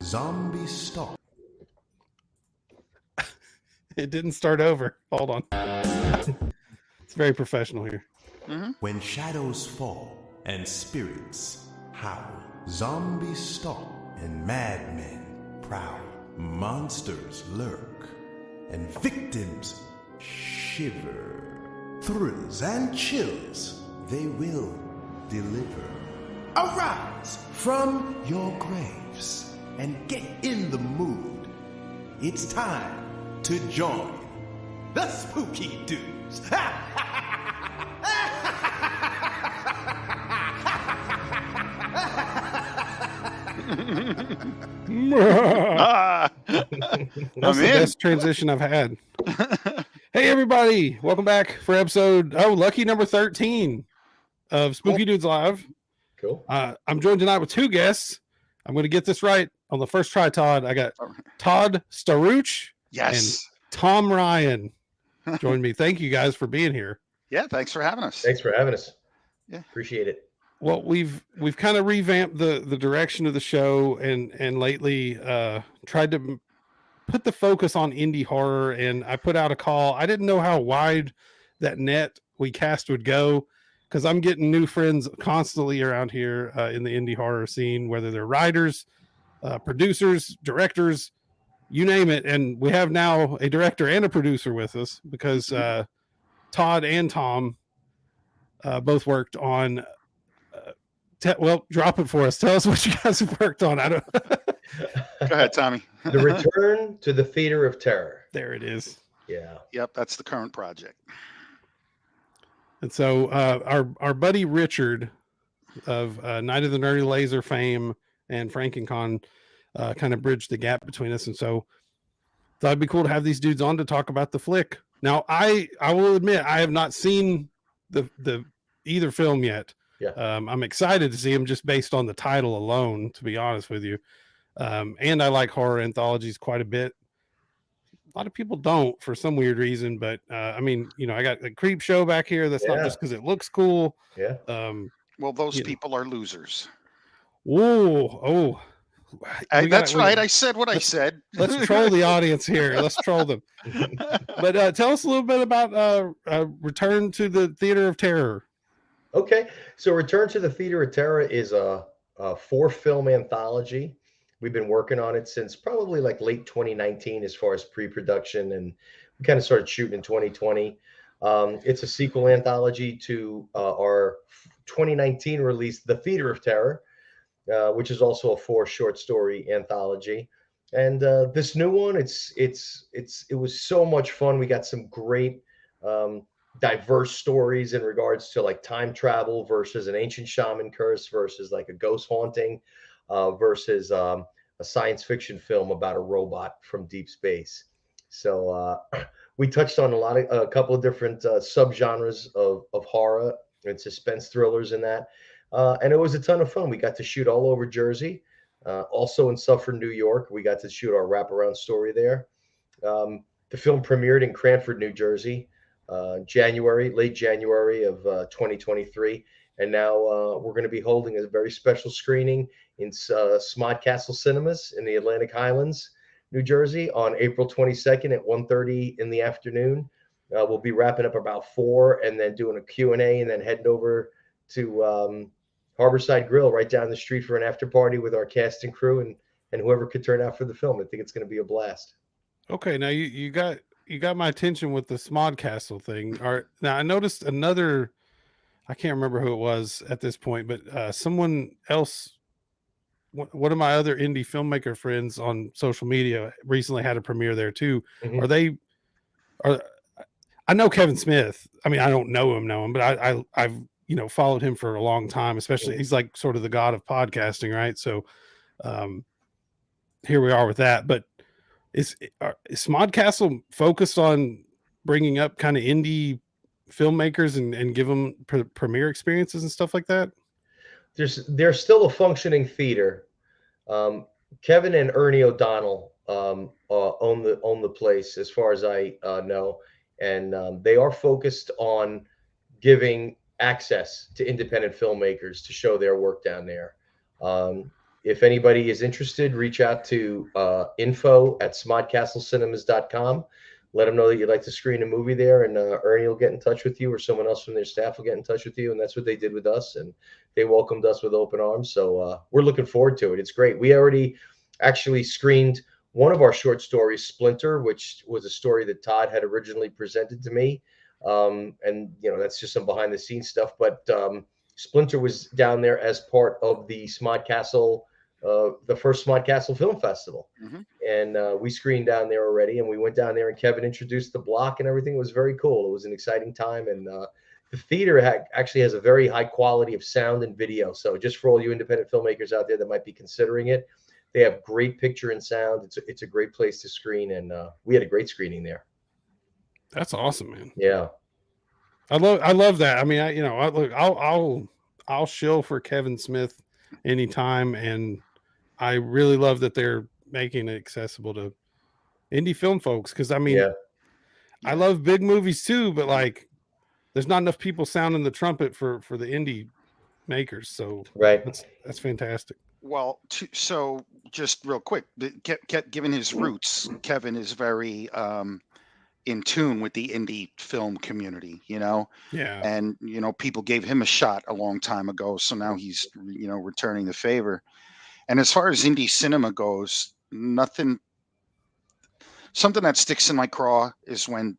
Zombie Stalk. It didn't start over. Hold on. It's very professional here. Mm-hmm. When shadows fall and spirits howl, zombies stalk and madmen prowl. Monsters lurk and victims shiver. Thrills and chills they will deliver. Arise from your graves and get in the mood. It's time to join the spooky dudes. That's the best transition I've had. Hey everybody, welcome back for episode lucky number 13 of Spooky Dudes Live. Cool. I'm joined tonight with two guests. I'm going to get this right on the first try, Todd. I got Todd Staruch and Tom Ryan joined me. Thank you guys for being here. Yeah, thanks for having us. Thanks for having us. Yeah, appreciate it. Well, we've kind of revamped the direction of the show and lately tried to put the focus on indie horror, and I put out a call. I didn't know how wide that net we cast would go because I'm getting new friends constantly around here in the indie horror scene, whether they're writers, producers, directors, you name it. And we have now a director and a producer with us because Todd and Tom both worked on drop it for us. Tell us what you guys have worked on. I don't Go ahead, Tommy. The Return to the Theater of Terror. There it is. Yeah. Yep, that's the current project. And so our buddy Richard of Night of the Nerdy Laser fame and FrankenCon kind of bridged the gap between us. And so thought it'd be cool to have these dudes on to talk about the flick. Now, I will admit I have not seen the either film yet. Yeah. I'm excited to see them just based on the title alone, to be honest with you. And I like horror anthologies quite a bit. A lot of people don't for some weird reason, but I mean, you know, I got the Creep Show back here. That's not just because it looks cool. Yeah. Well, those people are losers. Whoa. That's right. I said what I said. Let's troll the audience here. Let's troll them. But tell us a little bit about Return to the Theater of Terror. Okay. So Return to the Theater of Terror is a 4-film anthology. We've been working on it since probably like late 2019 as far as pre-production, and we kind of started shooting in 2020. It's a sequel anthology to our 2019 release, The Theater of Terror, which is also a 4 short story anthology. And this new one, it was so much fun. We got some great diverse stories in regards to like time travel versus an ancient shaman curse versus like a ghost haunting versus a science fiction film about a robot from deep space. So we touched on a couple of different subgenres of horror and suspense thrillers in that. And it was a ton of fun. We got to shoot all over Jersey, also in Suffern, New York. We got to shoot our wraparound story there. The film premiered in Cranford, New Jersey, late January of 2023. And now we're going to be holding a very special screening in Smodcastle Cinemas in the Atlantic Highlands, New Jersey, on April 22nd at 1:30 in the afternoon. We'll be wrapping up about 4 and then doing a Q&A and then heading over to Harborside Grill right down the street for an after party with our cast and crew and whoever could turn out for the film. I think it's going to be a blast. Okay, now you got my attention with the Smodcastle thing. Now I noticed another, I can't remember who it was at this point, but someone else, one of my other indie filmmaker friends on social media recently had a premiere there too. Mm-hmm. I know Kevin Smith. I mean, I don't know him, but I've followed him for a long time, especially he's like sort of the god of podcasting, right? So here we are with that. But is Smodcastle focused on bringing up kind of indie filmmakers and give them premiere experiences and stuff like that? There's still a functioning theater. Kevin and Ernie O'Donnell own the place, as far as I know, and they are focused on giving access to independent filmmakers to show their work down there. if anybody is interested, reach out to info@smodcastlecinemas.com. Let them know that you'd like to screen a movie there, and Ernie will get in touch with you, or someone else from their staff will get in touch with you. And that's what they did with us, and they welcomed us with open arms. So we're looking forward to it. It's great. We already actually screened one of our short stories, Splinter, which was a story that Todd had originally presented to me. And that's just some behind the scenes stuff. But Splinter was down there as part of the Smodcastle, the first Smodcastle Film Festival. Mm-hmm. And we screened down there already, and we went down there, and Kevin introduced the block, and everything was very cool. It was an exciting time, and the theater actually has a very high quality of sound and video. So just for all you independent filmmakers out there that might be considering it, they have great picture and sound. It's a great place to screen, and we had a great screening there. That's awesome, man. Yeah, I love that. I mean, I'll shill for Kevin Smith anytime, and I really love that they're making it accessible to indie film folks. Because I mean, I love big movies too, but like, there's not enough people sounding the trumpet for the indie makers. So that's fantastic. Well, so just real quick, given his roots, Kevin is very in tune with the indie film community, and people gave him a shot a long time ago, so now he's returning the favor. And as far as indie cinema goes, something that sticks in my craw is when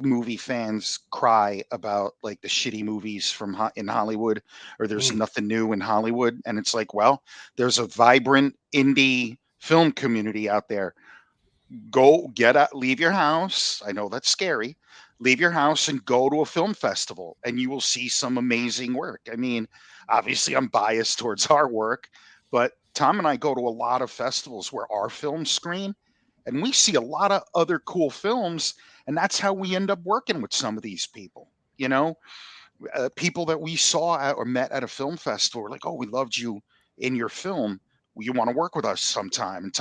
movie fans cry about like the shitty movies in Hollywood, or there's nothing new in Hollywood. And it's like, well, there's a vibrant indie film community out there. Go leave your house. I know that's scary. Leave your house and go to a film festival, and you will see some amazing work. I mean, obviously I'm biased towards our work, but Tom and I go to a lot of festivals where our films screen, and we see a lot of other cool films, and that's how we end up working with some of these people. People that we saw or met at a film festival were like, "Oh, we loved you in your film. You want to work with us sometime?" And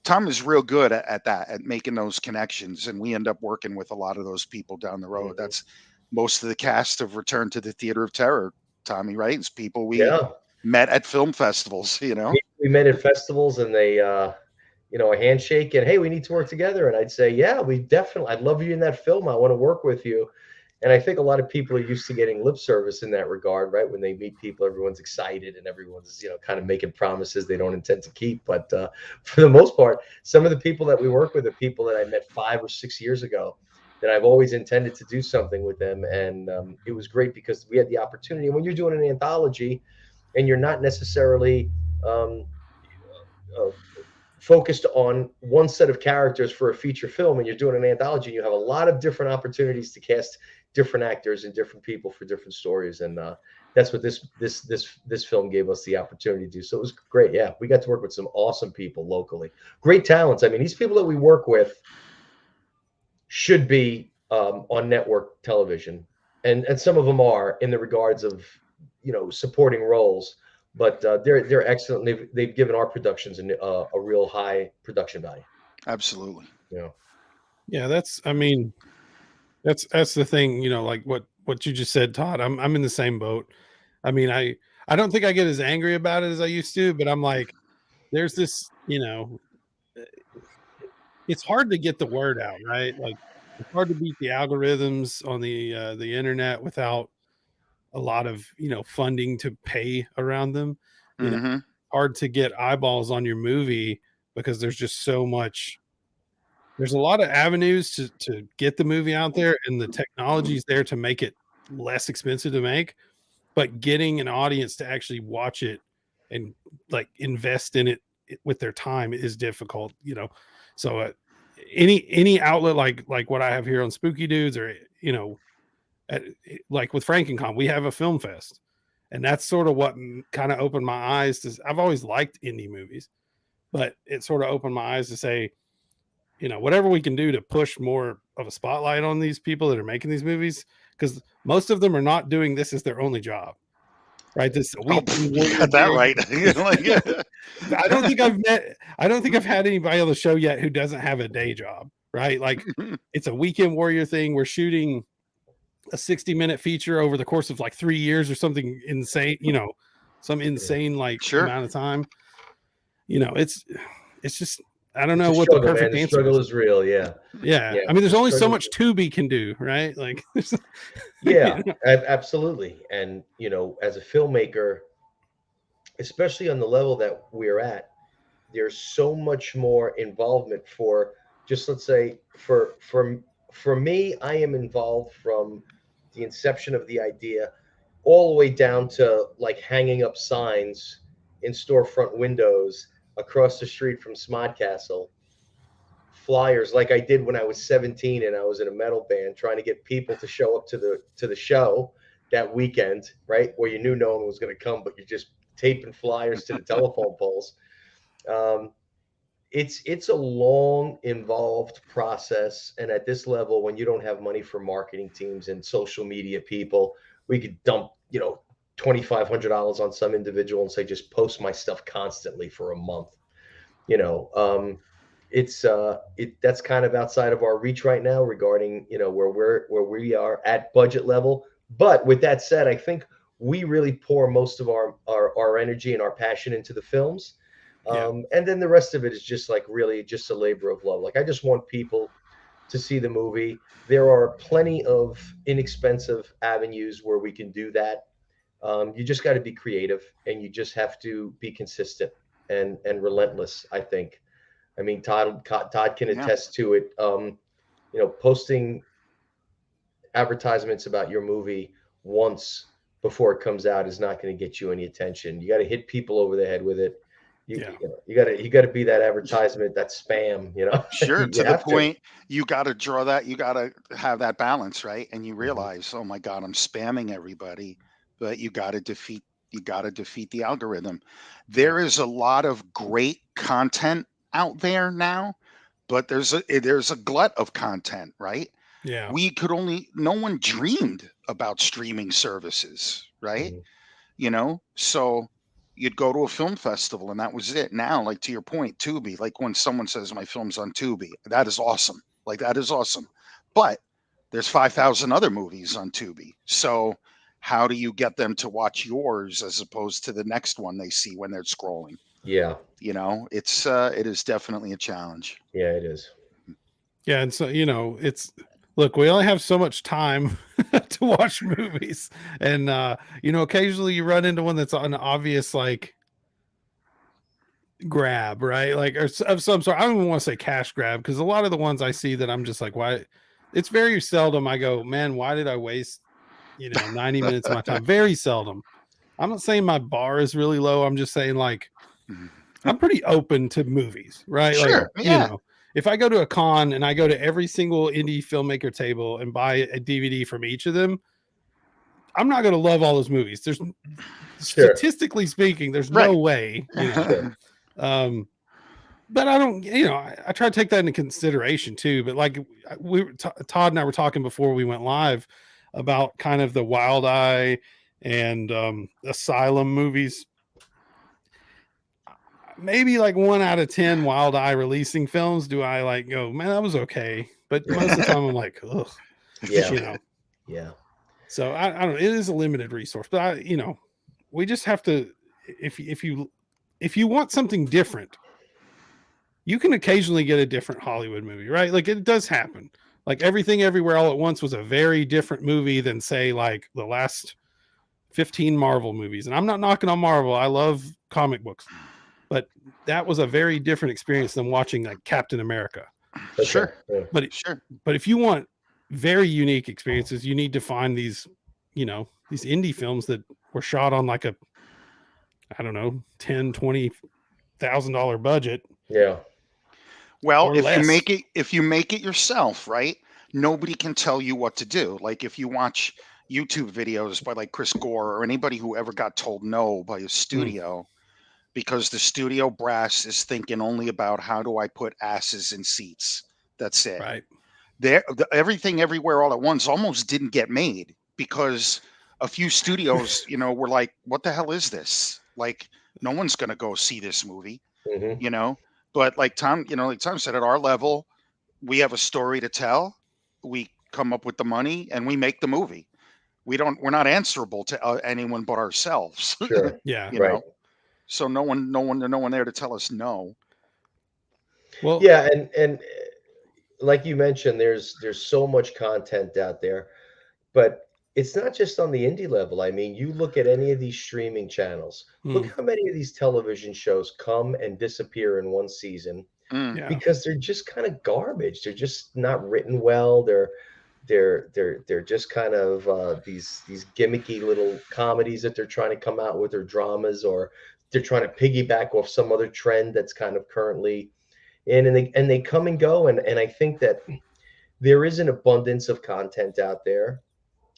Tom is real good at that, at making those connections, and we end up working with a lot of those people down the road. Mm-hmm. That's most of the cast of Return to the Theater of Terror, Tommy, right? It's people we met at film festivals. We met at festivals, and they a handshake, and hey, we need to work together. And I'd say, yeah, I'd love you in that film. I want to work with you. And I think a lot of people are used to getting lip service in that regard, right? When they meet people, everyone's excited and everyone's, kind of making promises they don't intend to keep. But for the most part, some of the people that we work with are people that I met 5 or 6 years ago that I've always intended to do something with them. And it was great because we had the opportunity. When you're doing an anthology and you're not necessarily focused on one set of characters for a feature film, and you're doing an anthology, you have a lot of different opportunities to cast different actors and different people for different stories, and that's what this film gave us the opportunity to do. So it was great. Yeah, we got to work with some awesome people locally, great talents. I mean, these people that we work with should be on network television, and some of them are in the regards of supporting roles. But they're excellent. They've given our productions a real high production value. Absolutely. Yeah, that's the thing. Like what you just said, Todd. I'm in the same boat. I mean, I don't think I get as angry about it as I used to, but I'm like, there's this. It's hard to get the word out, right? Like, it's hard to beat the algorithms on the internet without a lot of funding to pay around them. Hard to get eyeballs on your movie because there's just so much. There's a lot of avenues to get the movie out there, and the technology is there to make it less expensive to make, but getting an audience to actually watch it and like invest in it with their time is difficult. So any outlet like what I have here on Spooky Dudes, or like with FrankenCon, we have a film fest, and that's sort of what kind of opened my eyes to. I've always liked indie movies, but it sort of opened my eyes to say, whatever we can do to push more of a spotlight on these people that are making these movies, because most of them are not doing this as their only job, right? You got that right. I don't think I've had anybody on the show yet who doesn't have a day job, right? Like, it's a weekend warrior thing. We're shooting a 60-minute feature over the course of like 3 years or something insane, some insane amount of time. it's just, I don't It's know a what the struggle, man. perfect The answer struggle is. is real. Yeah. Yeah. Yeah. I mean, there's The only so struggle. much Tubi can do, right? Like, Yeah, you know? absolutely. And, as a filmmaker, especially on the level that we're at, there's so much more involvement for, just let's say, for me, I am involved from the inception of the idea all the way down to like hanging up signs in storefront windows across the street from Smodcastle, flyers like I did when I was 17 and I was in a metal band trying to get people to show up to the show that weekend, right? Where you knew no one was going to come, but you're just taping flyers to the telephone poles. Um, it's a long, involved process, and at this level, when you don't have money for marketing teams and social media people, we could dump $2,500 on some individual and say just post my stuff constantly for a month. You know, that's kind of outside of our reach right now regarding where we are at budget level. But with that said, I think we really pour most of our energy and our passion into the films. Yeah. And then the rest of it is just like really just a labor of love. Like I just want people to see the movie. There are plenty of inexpensive avenues where we can do that. You just got to be creative, and you just have to be consistent and relentless, I think. I mean, Todd can Yeah. attest to it. Posting advertisements about your movie once before it comes out is not going to get you any attention. You got to hit people over the head with it. Yeah. You got to be that advertisement, that spam. Sure. You To the have to. point, you got to draw that, you got to have that balance, right? And you Mhm. realize, oh my God, I'm spamming everybody, but you got to defeat the algorithm. There is a lot of great content out there now, but there's a glut of content, right? Yeah. No one dreamed about streaming services, right? Mhm. So you'd go to a film festival and that was it. Now, like to your point, Tubi, like when someone says my film's on Tubi, that is awesome. Like that is awesome. But there's 5,000 other movies on Tubi. So how do you get them to watch yours as opposed to the next one they see when they're scrolling? Yeah, It is definitely a challenge. yeah, it is. Yeah. And so, look, we only have so much time to watch movies. And, occasionally you run into one that's an obvious, like, grab, right? Like, or of some sort. I don't even want to say cash grab, because a lot of the ones I see that I'm just like, why? It's very seldom I go, man, why did I waste, 90 minutes of my time? Very seldom. I'm not saying my bar is really low. I'm just saying, like, I'm pretty open to movies, right? Like, Sure. Yeah. if I go to a con and I go to every single indie filmmaker table and buy a DVD from each of them, I'm not going to love all those movies. There's Sure. statistically speaking, there's Right. no way, Sure. but I don't, I try to take that into consideration too. But like Todd and I were talking before we went live about kind of the Wild Eye and Asylum movies. Maybe like 1 out of 10 Wild Eye releasing films do I like go, man, that was okay. But most of the time I'm like, ugh, Yeah. Yeah. So I don't know. It is a limited resource, but we just have to. If you want something different, you can occasionally get a different Hollywood movie, right? Like it does happen. Like Everything Everywhere All at Once was a very different movie than say like the last 15 Marvel movies. And I'm not knocking on Marvel. I love comic books, but that was a very different experience than watching like Captain America. Sure. Yeah. But if you want very unique experiences, you need to find these indie films that were shot on like a, I don't know, $10,000-$20,000 budget. Yeah. Well, or if less. you make it yourself, right? Nobody can tell you what to do. Like if you watch YouTube videos by like Chris Gore or anybody who ever got told no by a studio because the studio brass is thinking only about how do I put asses in seats. That's it. Right. Everything Everywhere All at Once almost didn't get made because a few studios, were like, what the hell is this? Like, no one's going to go see this movie, Mm-hmm. But like Tom said, at our level, we have a story to tell. We come up with the money and we make the movie. We're not answerable to anyone but ourselves, Sure. Yeah. you Right. know? So no one there to tell us no. Well, Yeah, and like you mentioned, there's so much content out there, but it's not just on the indie level. I mean, you look at any of these streaming channels, look mm, how many of these television shows come and disappear in one season Mm. yeah. because they're just kind of garbage. They're just not written well. They're just kind of these gimmicky little comedies that they're trying to come out with, or dramas, or they're trying to piggyback off some other trend that's kind of currently in, and they come and go. And I think that there is an abundance of content out there.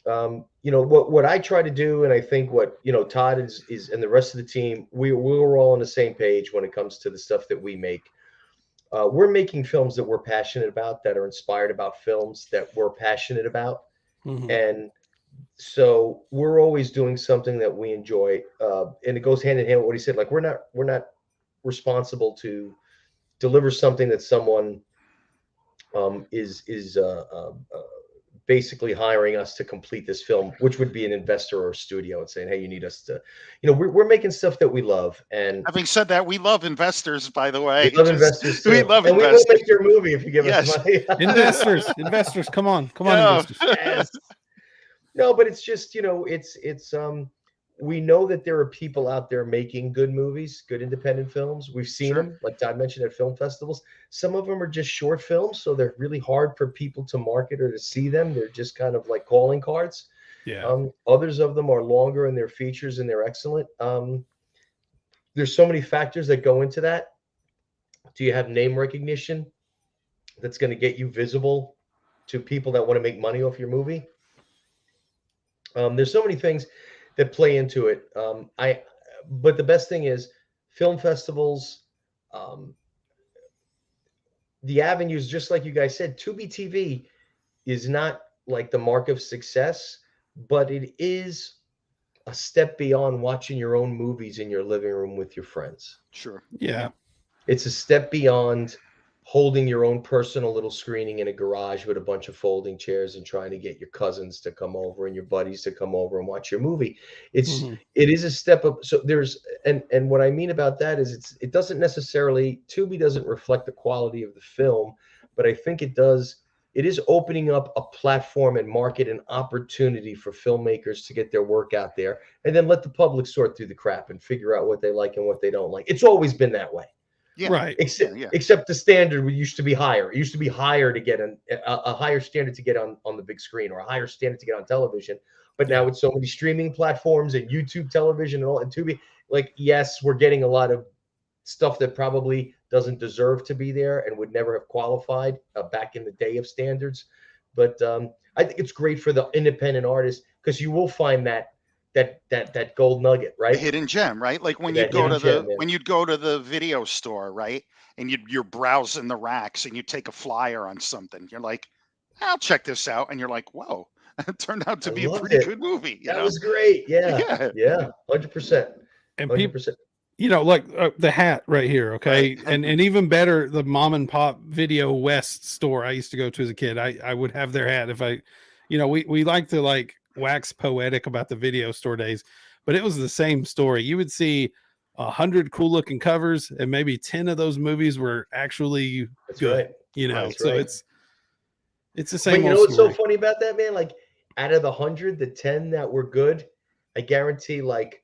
You know what I try to do, and I think what Todd is and the rest of the team, we're all on the same page when it comes to the stuff that we make. We're making films that we're passionate about, that are inspired about films that we're passionate about, Mhm. and so we're always doing something that we enjoy, and it goes hand in hand with what he said. Like we're not responsible to deliver something that someone is basically hiring us to complete this film, which would be an investor or a studio, and saying, "Hey, you need us to," we're making stuff that we love, and Having said that, we love investors, by the way. we love investors We too, love and we will investors. make your movie if you give us Yes. money. Investors, come on, Yeah. investors. Yes. No, but it's just, it's we know that there are people out there making good movies, good independent films. We've seen Sure. them, like Todd mentioned, at film festivals. Some of them are just short films, so they're really hard for people to market or to see them. They're just kind of like calling cards. Yeah. Others of them are longer, and they're features, and they're excellent. There's so many factors that go into that. Do you have name recognition that's going to get you visible to people that want to make money off your movie? There's so many things that play into it. But the best thing is film festivals, um, the avenues, just like you guys said, Tubi TV is not like the mark of success, but it is a step beyond watching your own movies in your living room with your friends. Sure. Yeah. It's a step beyond holding your own personal little screening in a garage with a bunch of folding chairs and trying to get your cousins to come over and your buddies to come over and watch your movie. Mhm. It is a step up. So there's and what I mean about that is it doesn't necessarily, Tubi doesn't reflect the quality of the film, but I think it does. It is opening up a platform and market and opportunity for filmmakers to get their work out there, and then let the public sort through the crap and figure out what they like and what they don't like. It's always been that way. Yeah. Right. Except the standard used to be higher. It used to be higher to get a higher standard to get on the big screen, or a higher standard to get on television. But now with so many streaming platforms and YouTube television and all, and Tubi, like, yes, we're getting a lot of stuff that probably doesn't deserve to be there and would never have qualified back in the day of standards. But I think it's great for the independent artists, because you will find that gold nugget, right? Hidden gem, right? Like when That you'd go to the video store, right? And you're browsing the racks and you take a flyer on something. You're like, I'll check this out. And you're like, whoa, it turned out to I be a loved pretty it. good movie. That was great. Yeah. Yeah. Yeah. 100%. And people, 100%. like the hat right here, okay, Right. and even better, the mom and pop Video West store I used to go to as a kid. I would have their hat if I, we like to like wax poetic about the video store days, but it was the same story. You would see 100 cool looking covers, and maybe 10 of those movies were actually That's good. right. That's So right. it's the But same. you know old what's story. so funny about that, man? Like, out of the 100, the 10 that were good, I guarantee like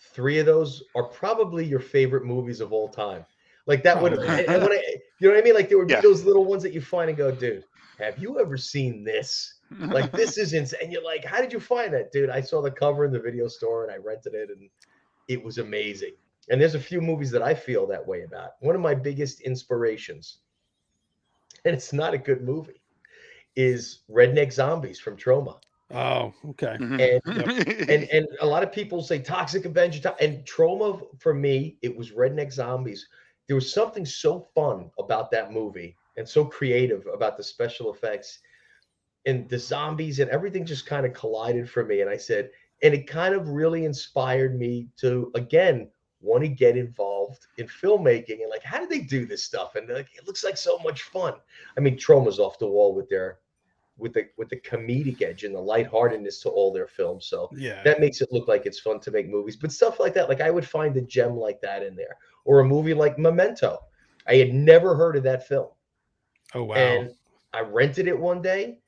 3 of those are probably your favorite movies of all time. Like that would, Probably. and when you know what I mean? Like there would be Yeah. those little ones that you find and go, dude, have you ever seen this? Like, this is insane. And you're like, how did you find that, dude? I saw the cover in the video store and I rented it, and it was amazing. And there's a few movies that I feel that way about. One of my biggest inspirations, and it's not a good movie, is Redneck Zombies from Troma. Oh, okay. And a lot of people say Toxic Avenger, and Troma, for me, it was Redneck Zombies. There was something so fun about that movie and so creative about the special effects and the zombies, and everything just kind of collided for me. And I said, and it kind of really inspired me to, again, want to get involved in filmmaking, and like, how did they do this stuff? And like, it looks like so much fun. I mean, Troma's off the wall with their with the comedic edge and the lightheartedness to all their films. So Yeah. that makes it look like it's fun to make movies. But stuff like that, like I would find a gem like that in there, or a movie like Memento. I had never heard of that film, Oh wow. and I rented it one day,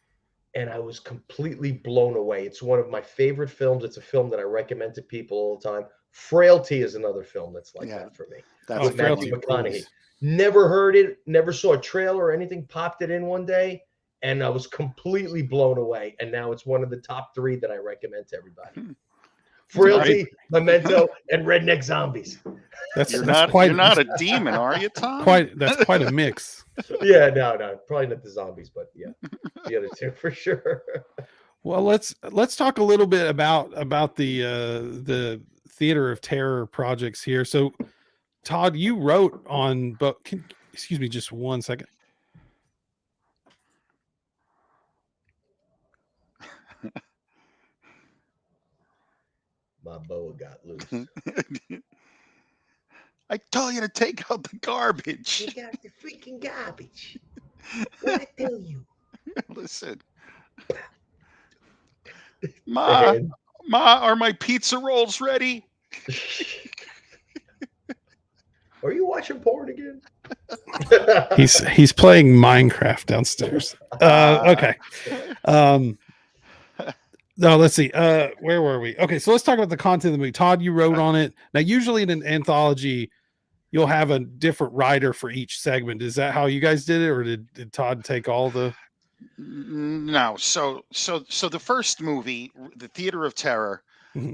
and I was completely blown away. It's one of my favorite films. It's a film that I recommend to people all the time. Frailty is another film that's like that for me. That's With a good Matthew one. McConaughey. rules. Never heard it, never saw a trailer or anything, popped it in one day, and I was completely blown away. And now it's one of the top 3 that I recommend to everybody. Frailty, Memento, and Redneck Zombies. You're not a demon, are you, Tom? That's quite a mix. Yeah, no, probably not the zombies, but yeah, the other 2 for sure. Well, let's talk a little bit about the Theater of Terror projects here. So, Todd, you wrote on, but excuse me, just one second. My boa got loose. I told you to take out the garbage. Take out the freaking garbage. What I tell you? Listen. Ma, are my pizza rolls ready? Are you watching porn again? He's playing Minecraft downstairs. Okay. No, let's see. Where were we? Okay, so let's talk about the content of the movie. Todd, you wrote on it. Now, usually in an anthology, you'll have a different writer for each segment. Is that how you guys did it, or did Todd take all the? No. So the first movie, The Theater of Terror,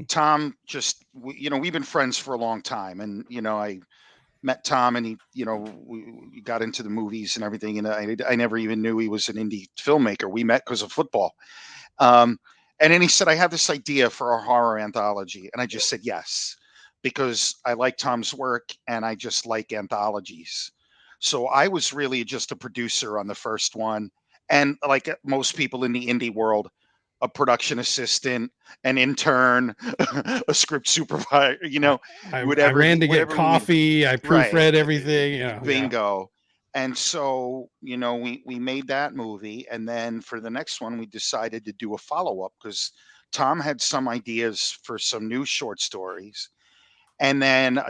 Tom just, we've been friends for a long time, and I met Tom, and he, we got into the movies and everything, and I never even knew he was an indie filmmaker. We met because of football. And then he said, I have this idea for a horror anthology. And I just said yes, because I like Tom's work and I just like anthologies. So I was really just a producer on the first one. And like most people in the indie world, a production assistant, an intern, a script supervisor, I ran to get coffee. I proofread everything. Yeah. Bingo. And so, we made that movie. And then for the next one, we decided to do a follow-up because Tom had some ideas for some new short stories. And then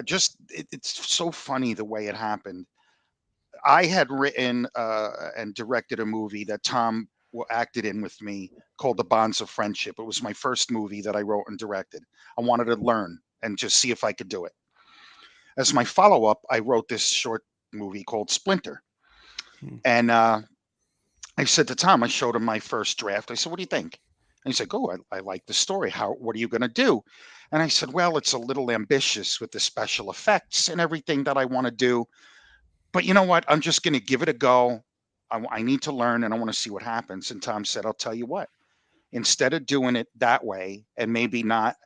it's so funny the way it happened. I had written and directed a movie that Tom acted in with me called The Bonds of Friendship. It was my first movie that I wrote and directed. I wanted to learn and just see if I could do it. As my follow-up, I wrote this short movie called Splinter. And I said to Tom, I showed him my first draft. I said, what do you think? And he said, oh, I like the story. What are you going to do? And I said, well, it's a little ambitious with the special effects and everything that I want to do. But you know what? I'm just going to give it a go. I need to learn, and I want to see what happens. And Tom said, I'll tell you what, instead of doing it that way and maybe not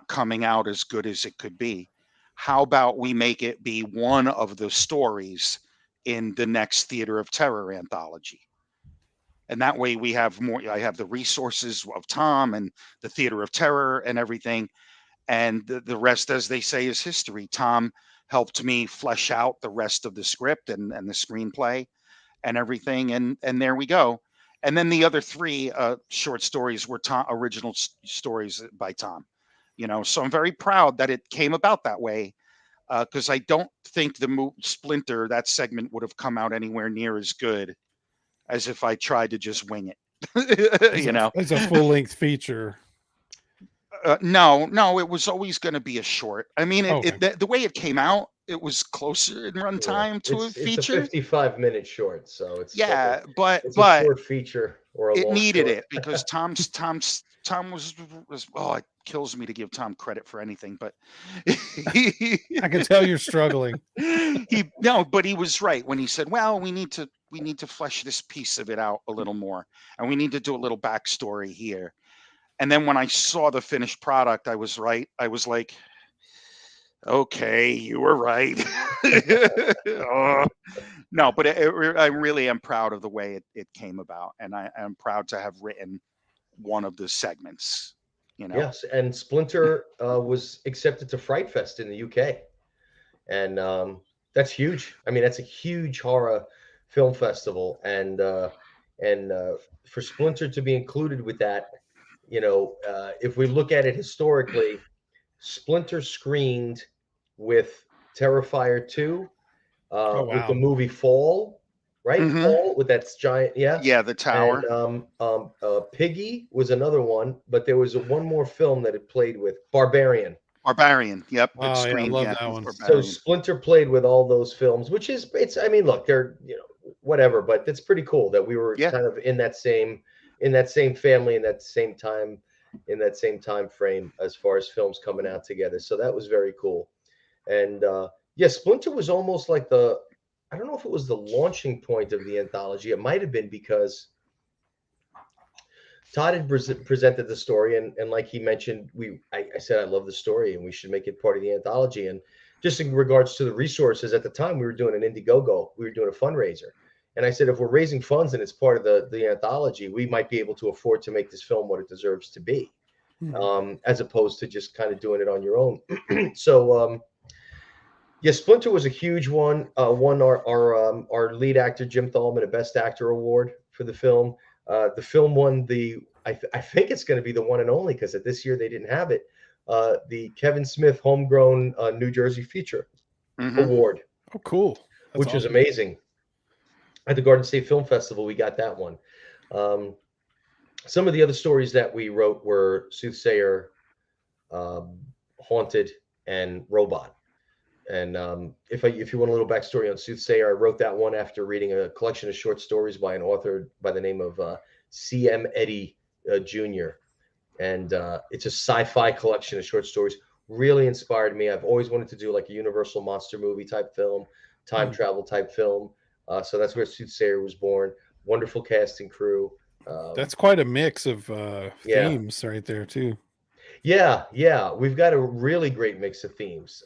coming out as good as it could be, how about we make it be one of the stories in the next Theater of Terror anthology? And that way we have more, I have the resources of Tom and the Theater of Terror and everything. And the rest, as they say, is history. Tom helped me flesh out the rest of the script and the screenplay and everything. And there we go. And then the other 3 short stories were original stories by Tom. So I'm very proud that it came about that way, because I don't think the Splinter, that segment, would have come out anywhere near as good as if I tried to just wing it. It's a full-length feature. No, it was always going to be a short. I mean, the way it came out, it was closer in runtime to a feature. It's a 55-minute short, so it's but a short feature or a it long needed short. it because Tom was it kills me to give Tom credit for anything, but I can tell you're struggling. But he was right when he said, well, we need to flesh this piece of it out a little more, and we need to do a little backstory here. And then when I saw the finished product, I was right. I was like, okay, you were right. No, but I really am proud of the way it came about. And I am proud to have written one of the segments, Yes, and Splinter was accepted to Fright Fest in the UK. And that's huge. I mean, that's a huge horror film festival. And And for Splinter to be included with that, if we look at it historically, Splinter screened with Terrifier 2, Oh with the wow. movie Fall, right? Mhm. Fall with that giant, yeah. Yeah, the tower. And Piggy was another one, but there was one more film that it played with Barbarian. Barbarian. Yep. It Oh yeah, I screened, love yeah, that with one. So Barbarian. Splinter played with all those films, which is I mean, look, they're whatever, but it's pretty cool that we were Yeah. kind of in that same family, in that same time frame as far as films coming out together. So that was very cool. And yeah, Splinter was almost like I don't know if it was the launching point of the anthology. It might have been because Todd had presented the story, and like he mentioned, I said I love the story and we should make it part of the anthology. And just in regards to the resources, at the time we were doing an Indiegogo, we were doing a fundraiser, and I said if we're raising funds and it's part of the anthology, we might be able to afford to make this film what it deserves to be, as opposed to just kind of doing it on your own. So yeah, Splinter was a huge one. Won our lead actor Jim Thalman a Best Actor award for the film. The film won I think it's going to be the one and only because this year they didn't have it. The Kevin Smith Homegrown New Jersey Feature Award, Oh cool. That's which was awesome. amazing. At the Garden State Film Festival, we got that one. Some of the other stories that we wrote were Soothsayer, Haunted, and Robot. And if you want a little backstory on Soothsayer, I wrote that one after reading a collection of short stories by an author by the name of C.M. Eddy Jr. And it's a sci-fi collection of short stories. Really inspired me. I've always wanted to do like a Universal monster movie type film, time travel type film. So that's where Soothsayer was born. Wonderful cast and crew. That's quite a mix of Yeah. themes right there too. Yeah. We've got a really great mix of themes.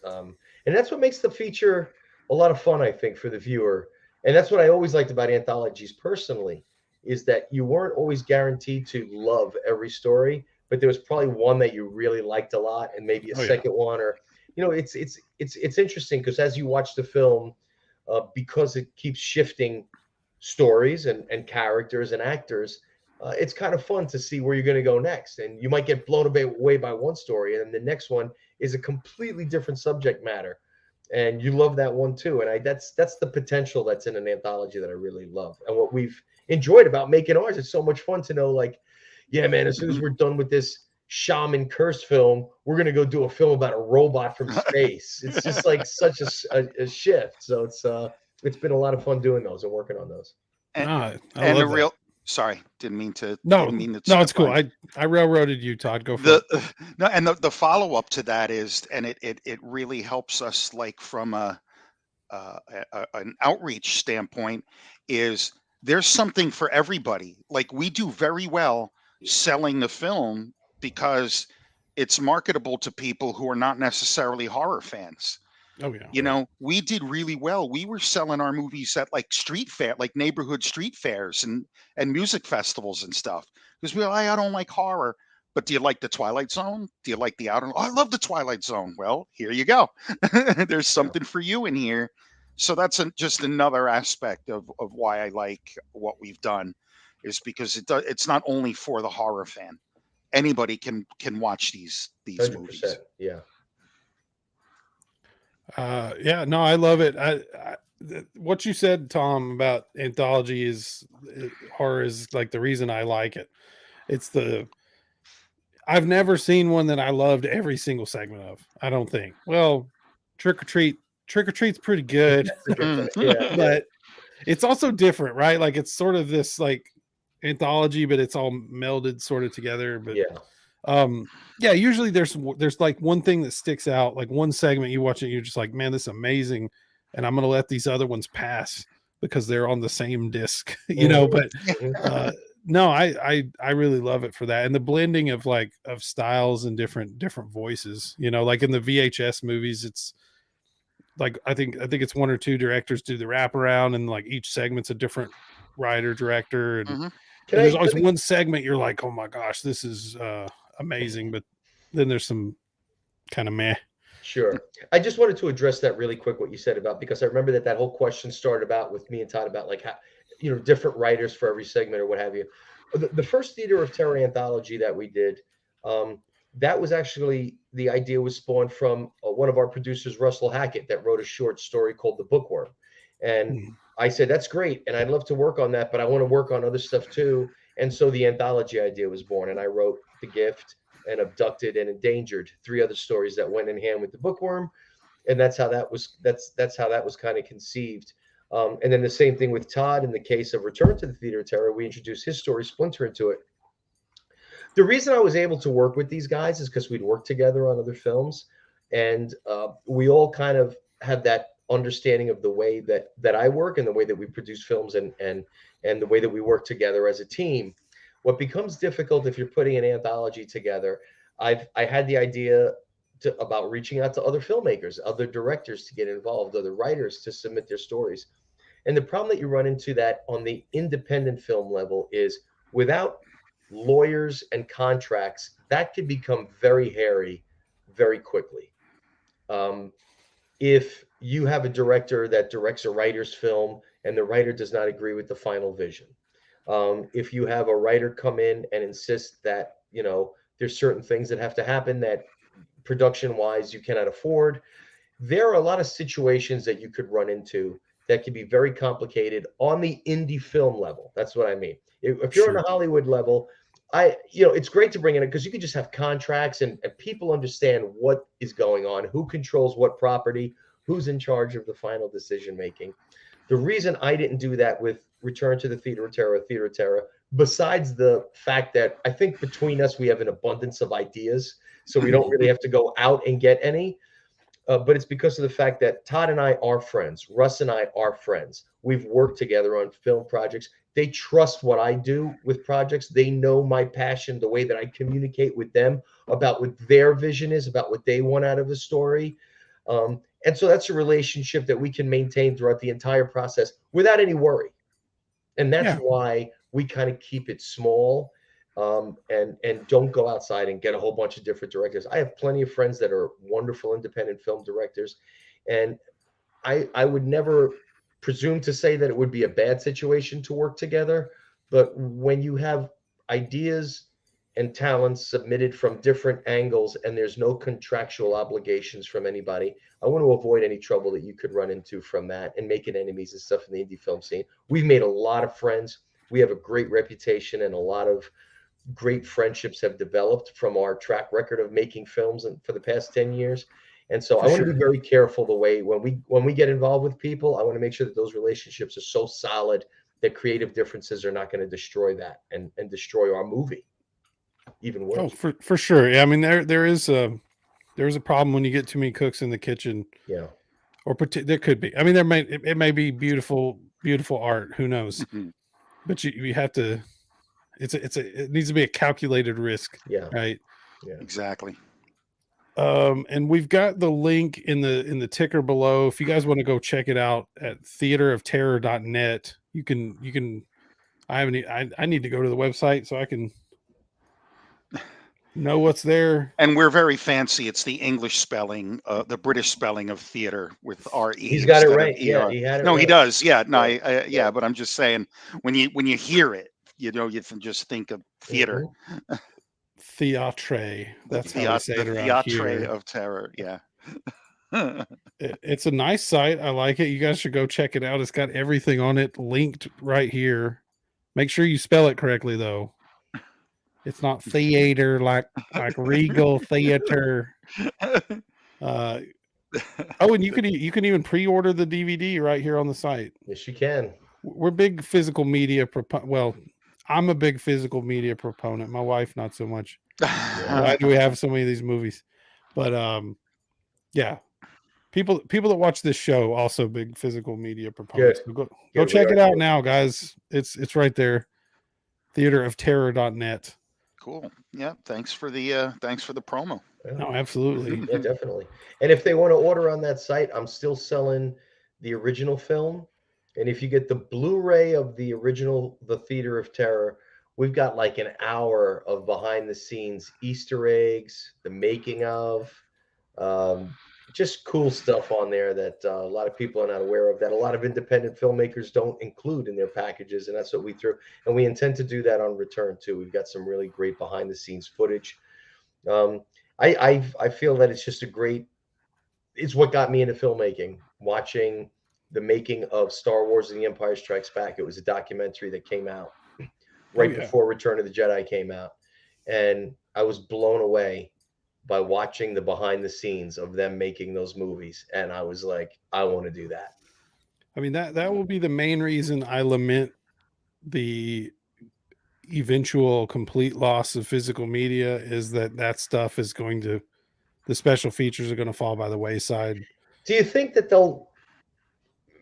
And that's what makes the feature a lot of fun, I think, for the viewer. And that's what I always liked about anthologies personally, is that you weren't always guaranteed to love every story, but there was probably one that you really liked a lot and maybe a Oh, yeah. second one. Or, it's interesting because as you watch the film, because it keeps shifting stories and characters and actors, it's kind of fun to see where you're going to go next. And you might get blown away by one story, and then the next one is a completely different subject matter, and you love that one too. And that's the potential that's in an anthology that I really love. And what we've enjoyed about making ours, it's so much fun to know, like, yeah, man, as soon as we're done with this shaman curse film, we're going to go do a film about a robot from space. It's just like such a shift. So it's been a lot of fun doing those and working on those. And, I and love the that. real sorry, didn't mean to No, to no, it's step cool. on. I railroaded you, Todd. Go for it. No, and the follow up to that is, and it really helps us, like from an outreach standpoint, is there's something for everybody. Like we do very well selling the film because it's marketable to people who are not necessarily horror fans. Oh yeah. You know, we did really well. We were selling our movies at like street fair, like neighborhood street fairs and music festivals and stuff. Because we're like, I don't like horror, but do you like the Twilight Zone? Do you like the Outer? Oh, I love the Twilight Zone. Well, here you go. There's something for you in here. So that's just another aspect of why I like what we've done, is because it's not only for the horror fan. Anybody can watch these 100%. movies. Yeah. Yeah, no, I love it. What you said, Tom, about anthology is horror is like the reason I like it. I've never seen one that I loved every single segment of. I don't think. Well, Trick or Treat's pretty good, Yeah. but it's also different, right? Like it's sort of this like anthology, but it's all melded sort of together. But yeah, usually there's like one thing that sticks out, like one segment you watch it, you're just like, man, this is amazing, and I'm gonna let these other ones pass because they're on the same disc, But no, I really love it for that, and the blending of of styles and different voices, like in the VHS movies, it's like I think it's one or two directors do the wraparound, and like each segment's a different writer director, and there's always one segment you're like, oh my gosh, this is amazing, but then there's some kind of meh. Sure. I just wanted to address that really quick, what you said about, because I remember that whole question started about with me and Todd about like different writers for every segment or what have you. The first Theater of Terror anthology that we did, that was actually, the idea was spawned from one of our producers, Russell Hackett, that wrote a short story called The Bookworm. And I said, that's great. And I'd love to work on that, but I want to work on other stuff too. And so the anthology idea was born. And I wrote The Gift and Abducted and Endangered, 3 other stories that went in hand with The Bookworm. And that's how that was kind of conceived. And then the same thing with Todd. In the case of Return to the Theater of Terror, we introduced his story, Splinter, into it. The reason I was able to work with these guys is because we'd worked together on other films, and we all kind of had that understanding of the way that I work and the way that we produce films, and the way that we work together as a team. What becomes difficult if you're putting an anthology together, I had the idea about reaching out to other filmmakers, other directors to get involved, other writers to submit their stories. And the problem that you run into that on the independent film level is, without lawyers and contracts, that can become very hairy very quickly. If you have a director that directs a writer's film and the writer does not agree with the final vision, if you have a writer come in and insist that, there's certain things that have to happen that production wise you cannot afford, there are a lot of situations that you could run into that can be very complicated on the indie film level. That's what I mean. If you're on a Hollywood level, it's great to bring in it because you can just have contracts and people understand what is going on, who controls what property, who's in charge of the final decision making. The reason I didn't do that with Return to the Theater of Terror, besides the fact that I think between us we have an abundance of ideas, so we don't really have to go out and get any. But it's because of the fact that Todd and I are friends. Russ and I are friends. We've worked together on film projects. They trust what I do with projects. They know my passion, the way that I communicate with them about what their vision is, about what they want out of the story. And so that's a relationship that we can maintain throughout the entire process without any worry. And that's why we kind of keep it small. And don't go outside and get a whole bunch of different directors. I have plenty of friends that are wonderful independent film directors, and I would never presume to say that it would be a bad situation to work together. But when you have ideas and talents submitted from different angles and there's no contractual obligations from anybody, I want to avoid any trouble that you could run into from that and making enemies and stuff in the indie film scene. We've made a lot of friends. We have a great reputation, and a lot of great friendships have developed from our track record of making films and for the past 10 years. And so I want to be very careful the way when we get involved with people, I want to make sure that those relationships are so solid that creative differences are not going to destroy that and destroy our movie even worse. Oh, for sure. Yeah, I mean there is a problem when you get too many cooks in the kitchen. Yeah. Or there could be. I mean, it may be beautiful art. Who knows? But you have to. It needs to be a calculated risk. Yeah. Right. Yeah. Exactly. And we've got the link in the ticker below. If you guys want to go check it out at theaterofterror.net, you can. I need to go to the website so I can know what's there. And we're very fancy. It's the English spelling, the British spelling of theater with R-E. He's got it right. Yeah, he had it. No, right. he does. Yeah. No, yeah. But I'm just saying, when you hear it, you can just think of theater. Mm-hmm. Theatre. That's how we say it around here. Theatre of Terror. Yeah. It's a nice site. I like it. You guys should go check it out. It's got everything on it linked right here. Make sure you spell it correctly, though. It's not theater like Regal Theater. Oh, and you can even pre-order the DVD right here on the site. Yes, you can. We're big physical media. Well, I'm a big physical media proponent. My wife, not so much. Why do we have so many of these movies? But yeah, people that watch this show also big physical media proponents. So go check it out now, guys. It's right there. Theaterofterror.net. Cool. Yeah. Thanks for the promo. No, absolutely. Yeah, definitely. And if they want to order on that site, I'm still selling the original film. And if you get the Blu-ray of the original, The Theater of Terror, we've got like an hour of behind the scenes Easter eggs, the making of, just cool stuff on there that a lot of people are not aware of, that a lot of independent filmmakers don't include in their packages, and that's what we threw. And we intend to do that on return too. We've got some really great behind the scenes footage. Um, I feel that it's just a great. It's what got me into filmmaking. Watching the making of Star Wars and The Empire Strikes Back. It was a documentary that came out Oh right yeah. before Return of the Jedi came out, and I was blown away by watching the behind the scenes of them making those movies, and I was like, I want to do that. I mean that will be the main reason I lament the eventual complete loss of physical media, is that stuff is going to, the special features are going to fall by the wayside. Do you think that they'll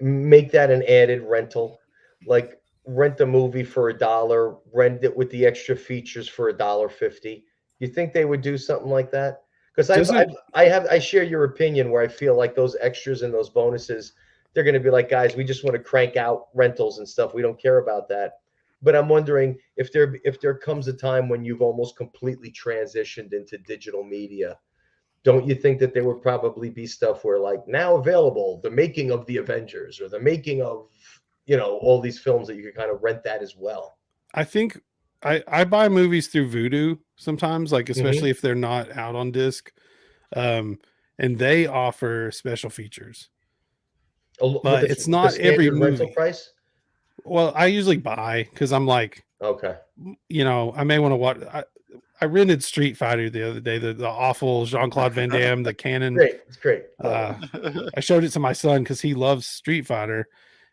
make that an added rental? Like rent a movie for $1, rent it with the extra features for $1.50. You think they would do something like that? Because Doesn't I share your opinion where I feel like those extras and those bonuses, they're going to be like, guys, we just want to crank out rentals and stuff. We don't care about that. But I'm wondering if there comes a time when you've almost completely transitioned into digital media, don't you think that there would probably be stuff where like now available, the making of the Avengers or the making of, all these films that you could kind of rent that as well? I think I buy movies through Vudu sometimes, like especially Hmm. if they're not out on disc, um, and they offer special features, With but it's the not every standard rental movie. price? Well, I usually buy because I'm like, Okay. I may want to watch. I rented Street Fighter the other day, the awful Jean Claude Van Damme, the Canon. Great. It's great. Love it. I showed it to my son because he loves Street Fighter,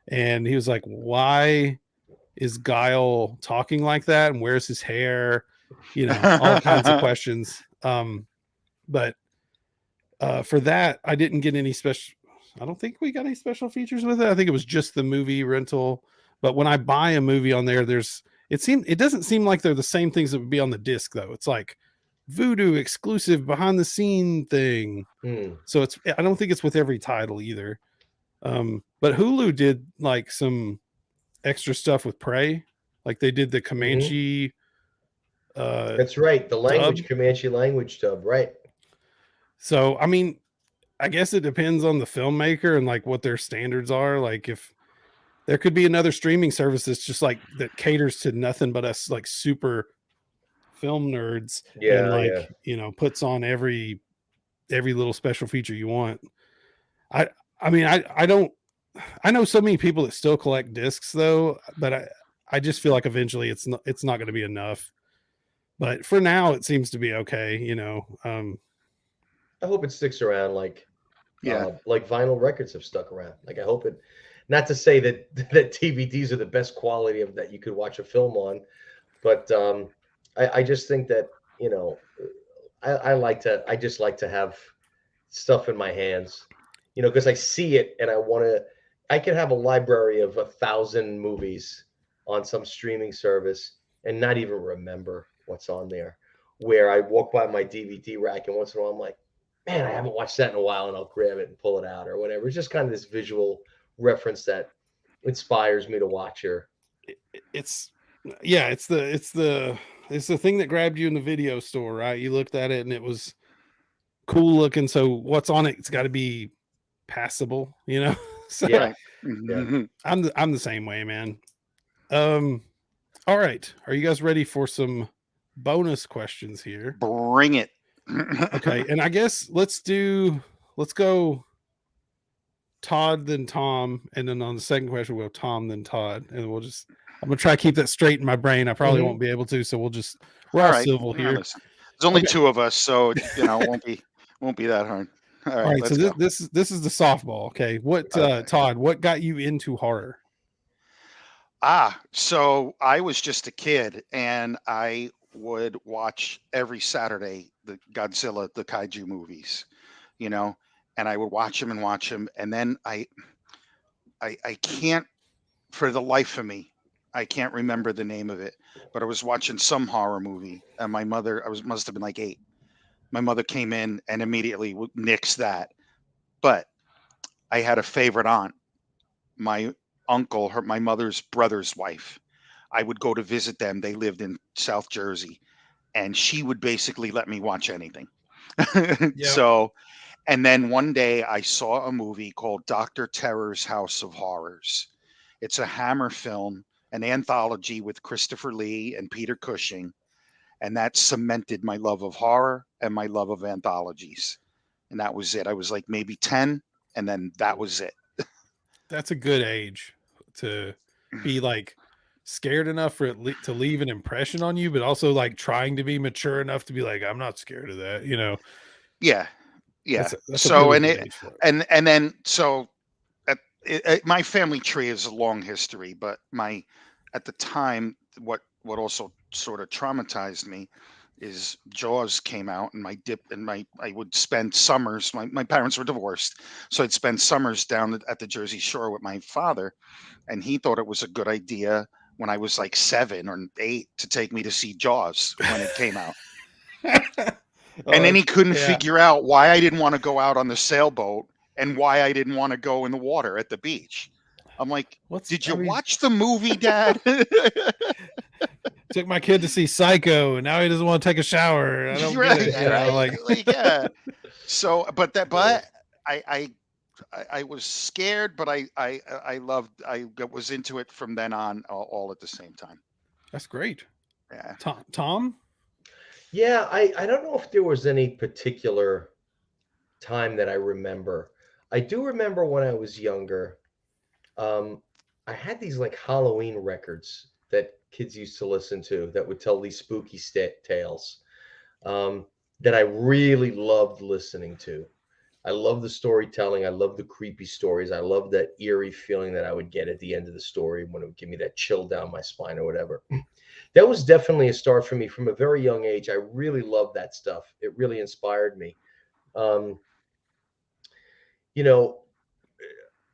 and he was like, "Why is Guile talking like that? And where's his hair?" All kinds of questions. But for that, I didn't get any special. I don't think we got any special features with it. I think it was just the movie rental. But when I buy a movie on there, it doesn't seem like they're the same things that would be on the disc though. It's like Voodoo exclusive behind the scene thing. Hmm. So I don't think it's with every title either. But Hulu did like some extra stuff with Prey. Like they did the Hmm. Comanche That's right. The dub. language, Comanche language dub. Right. So I mean, I guess it depends on the filmmaker and like what their standards are. Like if there could be another streaming service that's just like that caters to nothing but us like super film nerds, and Yeah. Yeah. like, puts on every little special feature you want. I I mean I don't I know so many people that still collect discs though, but I just feel like eventually it's not going to be enough. But for now it seems to be okay. I hope it sticks around Yeah. like vinyl records have stuck around. Like I hope it. Not to say that that DVDs are the best quality of that you could watch a film on, but I just think that I just like to have stuff in my hands, because I see it and I want to. I can have a library of 1,000 movies on some streaming service and not even remember what's on there. Where I walk by my DVD rack and once in a while I'm like, man, I haven't watched that in a while, and I'll grab it and pull it out or whatever. It's just kind of this visual reference that inspires me to watch her. it's yeah, it's the thing that grabbed you in the video store, right? You looked at it and it was cool looking, so what's on it, it's got to be passable. So Yeah, Right. yeah. Mhm. I'm the same way, man. um all right, are you guys ready for some bonus questions here? Bring it. Okay, and I guess let's go Todd then Tom, and then on the second question we'll go Tom then Todd, and I'm gonna try to keep that straight in my brain. I probably Hmm. won't be able to, so we're All all right. civil Now here. listen. There's only Okay. two of us, so it won't be that hard. All All right, right, so let's go. this is the softball. Okay, Okay. Todd, what got you into horror? So I was just a kid and I would watch every Saturday the Godzilla, the kaiju movies, you know, and I would watch them, and then I can't for the life of me, I can't remember the name of it, but I was watching some horror movie, and my mother, must have been like 8. My mother came in and immediately nixed that. But I had a favorite aunt, my my mother's brother's wife. I would go to visit them. They lived in South Jersey, and she would basically let me watch anything. Yeah. So, And then one day I saw a movie called Dr. Terror's House of Horrors. It's a Hammer film, an anthology with Christopher Lee and Peter Cushing. And that cemented my love of horror and my love of anthologies. And that was it. I was like maybe 10, and then that was it. That's a good age to be like scared enough for it to leave an impression on you, but also like trying to be mature enough to be like, I'm not scared of that. You know, Yeah. Yeah. that's a So, really and good it, age for it. and then, so my family tree is a long history, but at the time, what also sort of traumatized me is Jaws came out, and I would spend summers. My parents were divorced, so I'd spend summers down at the Jersey Shore with my father, and he thought it was a good idea when I was like 7 or 8 to take me to see Jaws when it came out. And then he couldn't figure out why I didn't want to go out on the sailboat and why I didn't want to go in the water at the beach. I'm like, did you watch the movie, Dad? Took my kid to see Psycho, and now he doesn't want to take a shower. I don't get it. You know, like yeah. So, but I was scared, but I loved. I was into it from then on, all at the same time. That's great. Yeah. Tom? Yeah, I don't know if there was any particular time that I remember. I do remember when I was younger, I had these like Halloween records that kids used to listen to that would tell these spooky tales, that I really loved listening to. I love the storytelling. I love the creepy stories. I love that eerie feeling that I would get at the end of the story when it would give me that chill down my spine or whatever. That was definitely a start for me from a very young age. I really loved that stuff. It really inspired me. You know,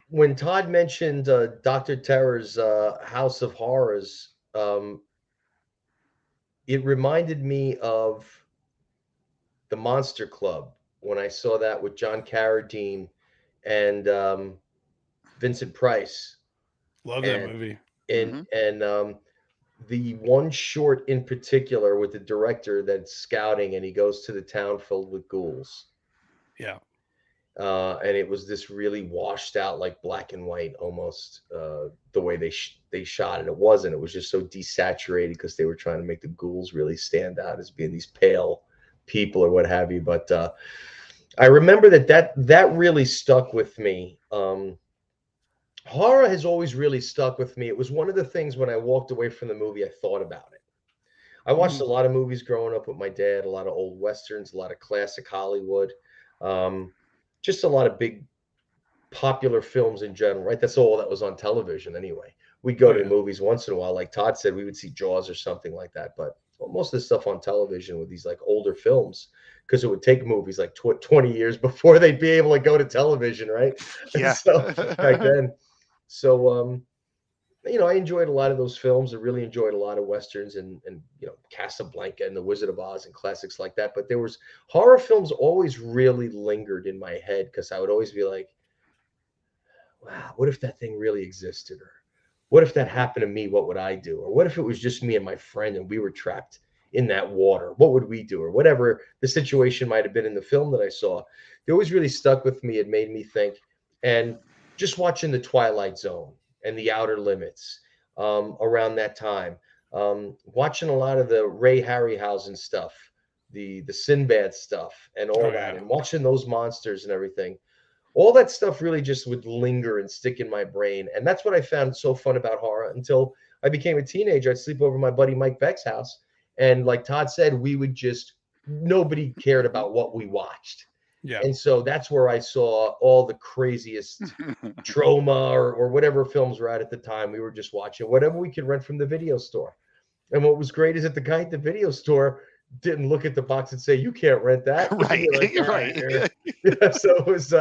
when Todd mentioned Dr. Terror's House of Horrors, it reminded me of the Monster Club when I saw that with John Carradine and Vincent Price. Love that movie. And the one short in particular with the director that's scouting and he goes to the town filled with ghouls. Yeah. And it was this really washed out, like black and white almost, the way they shot it. It wasn't. It was just so desaturated because they were trying to make the ghouls really stand out as being these pale people or what have you. But I remember that really stuck with me. Horror has always really stuck with me. It was one of the things when I walked away from the movie, I thought about it. I watched a lot of movies growing up with my dad, a lot of old Westerns, a lot of classic Hollywood, just a lot of big popular films in general, right? That's all that was on television anyway. We'd go to the movies once in a while. Like Todd said, we would see Jaws or something like that. But most of the stuff on television with these like older films, because it would take movies like 20 years before they'd be able to go to television, right? Yeah. So back then. So, I enjoyed a lot of those films. I really enjoyed a lot of Westerns and Casablanca and The Wizard of Oz and classics like that. But there was horror films always really lingered in my head because I would always be like, wow, what if that thing really existed? Or what if that happened to me? What would I do? Or what if it was just me and my friend and we were trapped in that water? What would we do? Or whatever the situation might have been in the film that I saw. They always really stuck with me. It made me think. And just watching The Twilight Zone and The Outer Limits around that time, watching a lot of the Ray Harryhausen stuff, the Sinbad stuff and all that, and watching those monsters and everything. All that stuff really just would linger and stick in my brain. And that's what I found so fun about horror until I became a teenager. I'd sleep over my buddy Mike Beck's house. And like Todd said, nobody cared about what we watched. Yeah. And so that's where I saw all the craziest trauma or whatever films were at the time. We were just watching whatever we could rent from the video store. And what was great is that the guy at the video store didn't look at the box and say, you can't rent that. Right. Like, right. Yeah, so it was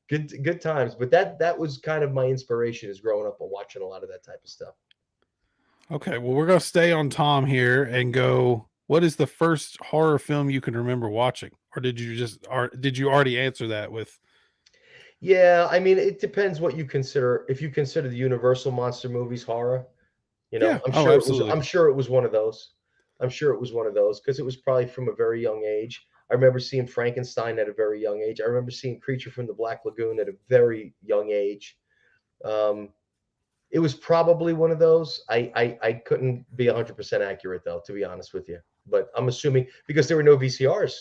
good times. But that was kind of my inspiration is growing up and watching a lot of that type of stuff. Okay. Well, we're going to stay on Tom here and go, what is the first horror film you can remember watching? Or did you already answer that with? Yeah, I mean, it depends what you consider. If you consider the Universal monster movies horror, I'm sure it was one of those. I'm sure it was one of those because it was probably from a very young age. I remember seeing Frankenstein at a very young age. I remember seeing Creature from the Black Lagoon at a very young age. Um, it was probably one of those. I couldn't be 100% accurate though, to be honest with you. But I'm assuming because there were no VCRs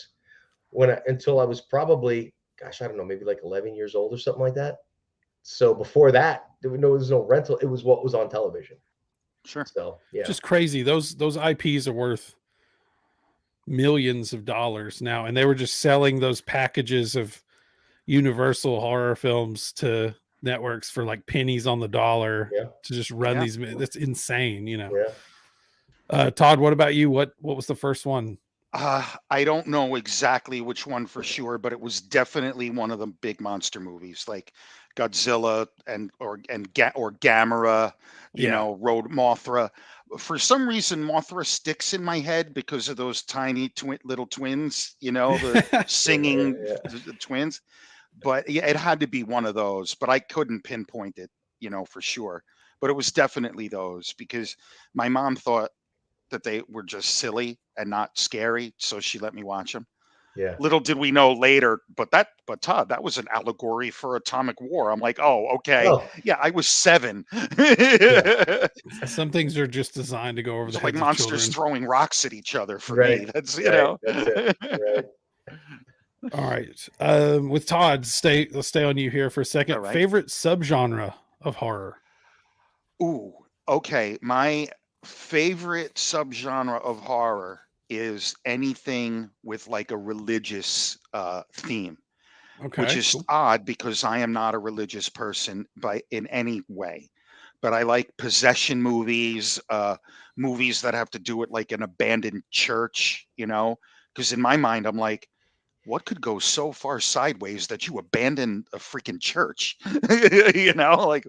until I was probably, gosh, I don't know, maybe like 11 years old or something like that. So before that, there was no rental. It was what was on television. Sure. So yeah, Just crazy. Those IPs are worth millions of dollars now, and they were just selling those packages of Universal horror films to networks for like pennies on the dollar yeah, to just run Yeah. these. That's insane, you know. yeah. Todd, what about you? What was the first one? I don't know exactly which one for sure, but it was definitely one of the big monster movies, like Godzilla or Gamera, Yeah. Road Mothra. For some reason, Mothra sticks in my head because of those tiny little twins, the singing Yeah. the twins. But yeah, it had to be one of those, but I couldn't pinpoint it, for sure. But it was definitely those because my mom thought that they were just silly and not scary, so she let me watch them. Yeah. Little did we know later, but Todd, that was an allegory for atomic war. I'm like, oh, okay, Oh, yeah, I was 7. yeah. Some things are just designed to go over It's the like heads of monsters children. throwing rocks at each other for Right. me. That's Right. That's it. Right. All right. With Todd, let's stay on you here for a All second. right. Favorite subgenre of horror? Ooh, okay. My favorite subgenre of horror is anything with like a religious theme, which Okay, is cool. odd because I am not a religious person in any way. But I like possession movies, movies that have to do with like an abandoned church, because in my mind I'm like, what could go so far sideways that you abandon a freaking church? Like,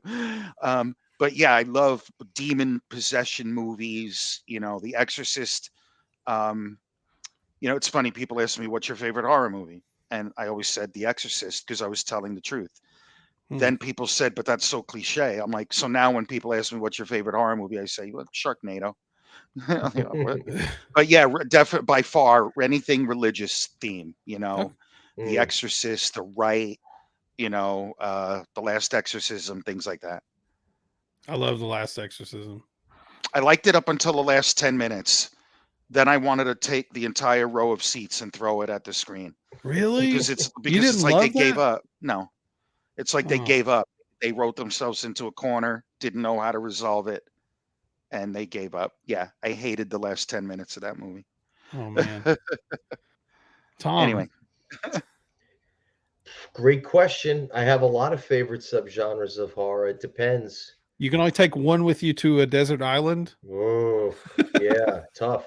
but yeah, I love demon possession movies, The Exorcist. Um, it's funny, people ask me, what's your favorite horror movie? And I always said The Exorcist because I was telling the truth. Hmm. Then people said, but that's so cliche. I'm like, so now when people ask me what's your favorite horror movie, I say, well, Sharknado. But yeah, definitely by far anything religious theme, Okay. The Mm. Exorcist, The Rite, The Last Exorcism, things like that. I love The Last Exorcism. I liked it up until the last 10 minutes. Then I wanted to take the entire row of seats and throw it at the screen Really? because it's You didn't like they love gave that? up. No, it's like they Oh, gave up. They wrote themselves into a corner, didn't know how to resolve it, and they gave up. Yeah, I hated the last 10 minutes of that movie. oh man. Anyway, Tom, Great question. I have a lot of favorite subgenres of horror. It depends. you can only take one with you to a desert island. Oh, yeah, tough.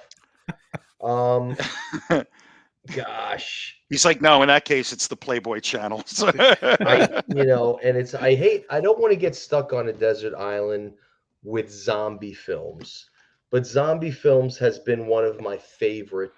Um, Gosh, he's like, no, in that case, it's the Playboy Channel. I don't want to get stuck on a desert island with zombie films, but zombie films has been one of my favorite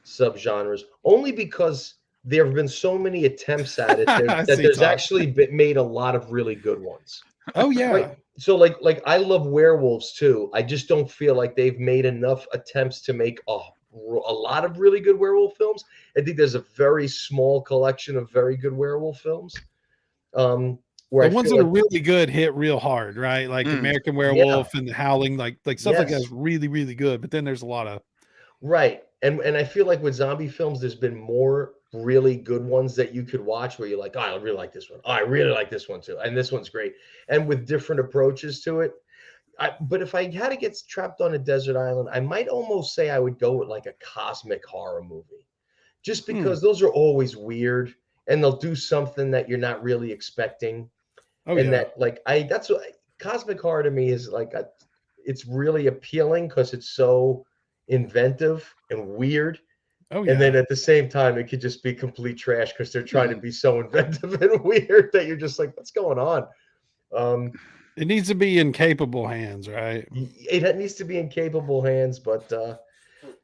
subgenres only because there have been so many attempts at it I that see, there's Todd. actually been made a lot of really good ones. Oh Right. yeah. So like I love werewolves too. I just don't feel like they've made enough attempts to make a lot of really good werewolf films. I think there's a very small collection of very good werewolf films. Where The I ones feel that are like really good hit real hard, right? Like Mm, American yeah, Werewolf and The Howling, like stuff like that's yes, really, really good. But then there's a lot of right. And I feel like with zombie films, there's been more really good ones that you could watch where you're like, oh, I really like this one. Oh, I really like this one too. And this one's great. And with different approaches to it. But if I had to get trapped on a desert island, I might almost say I would go with like a cosmic horror movie, just hmm. because those are always weird and they'll do something that you're not really expecting. Oh And yeah. that, like, that's what cosmic horror to me is like. It's really appealing because it's so inventive and weird. Oh And then yeah. at the same time, it could just be complete trash because they're trying to mm. be so inventive and weird that you're just like, what's going on? Um, It needs to be in capable hands, right? it needs to be in capable hands, but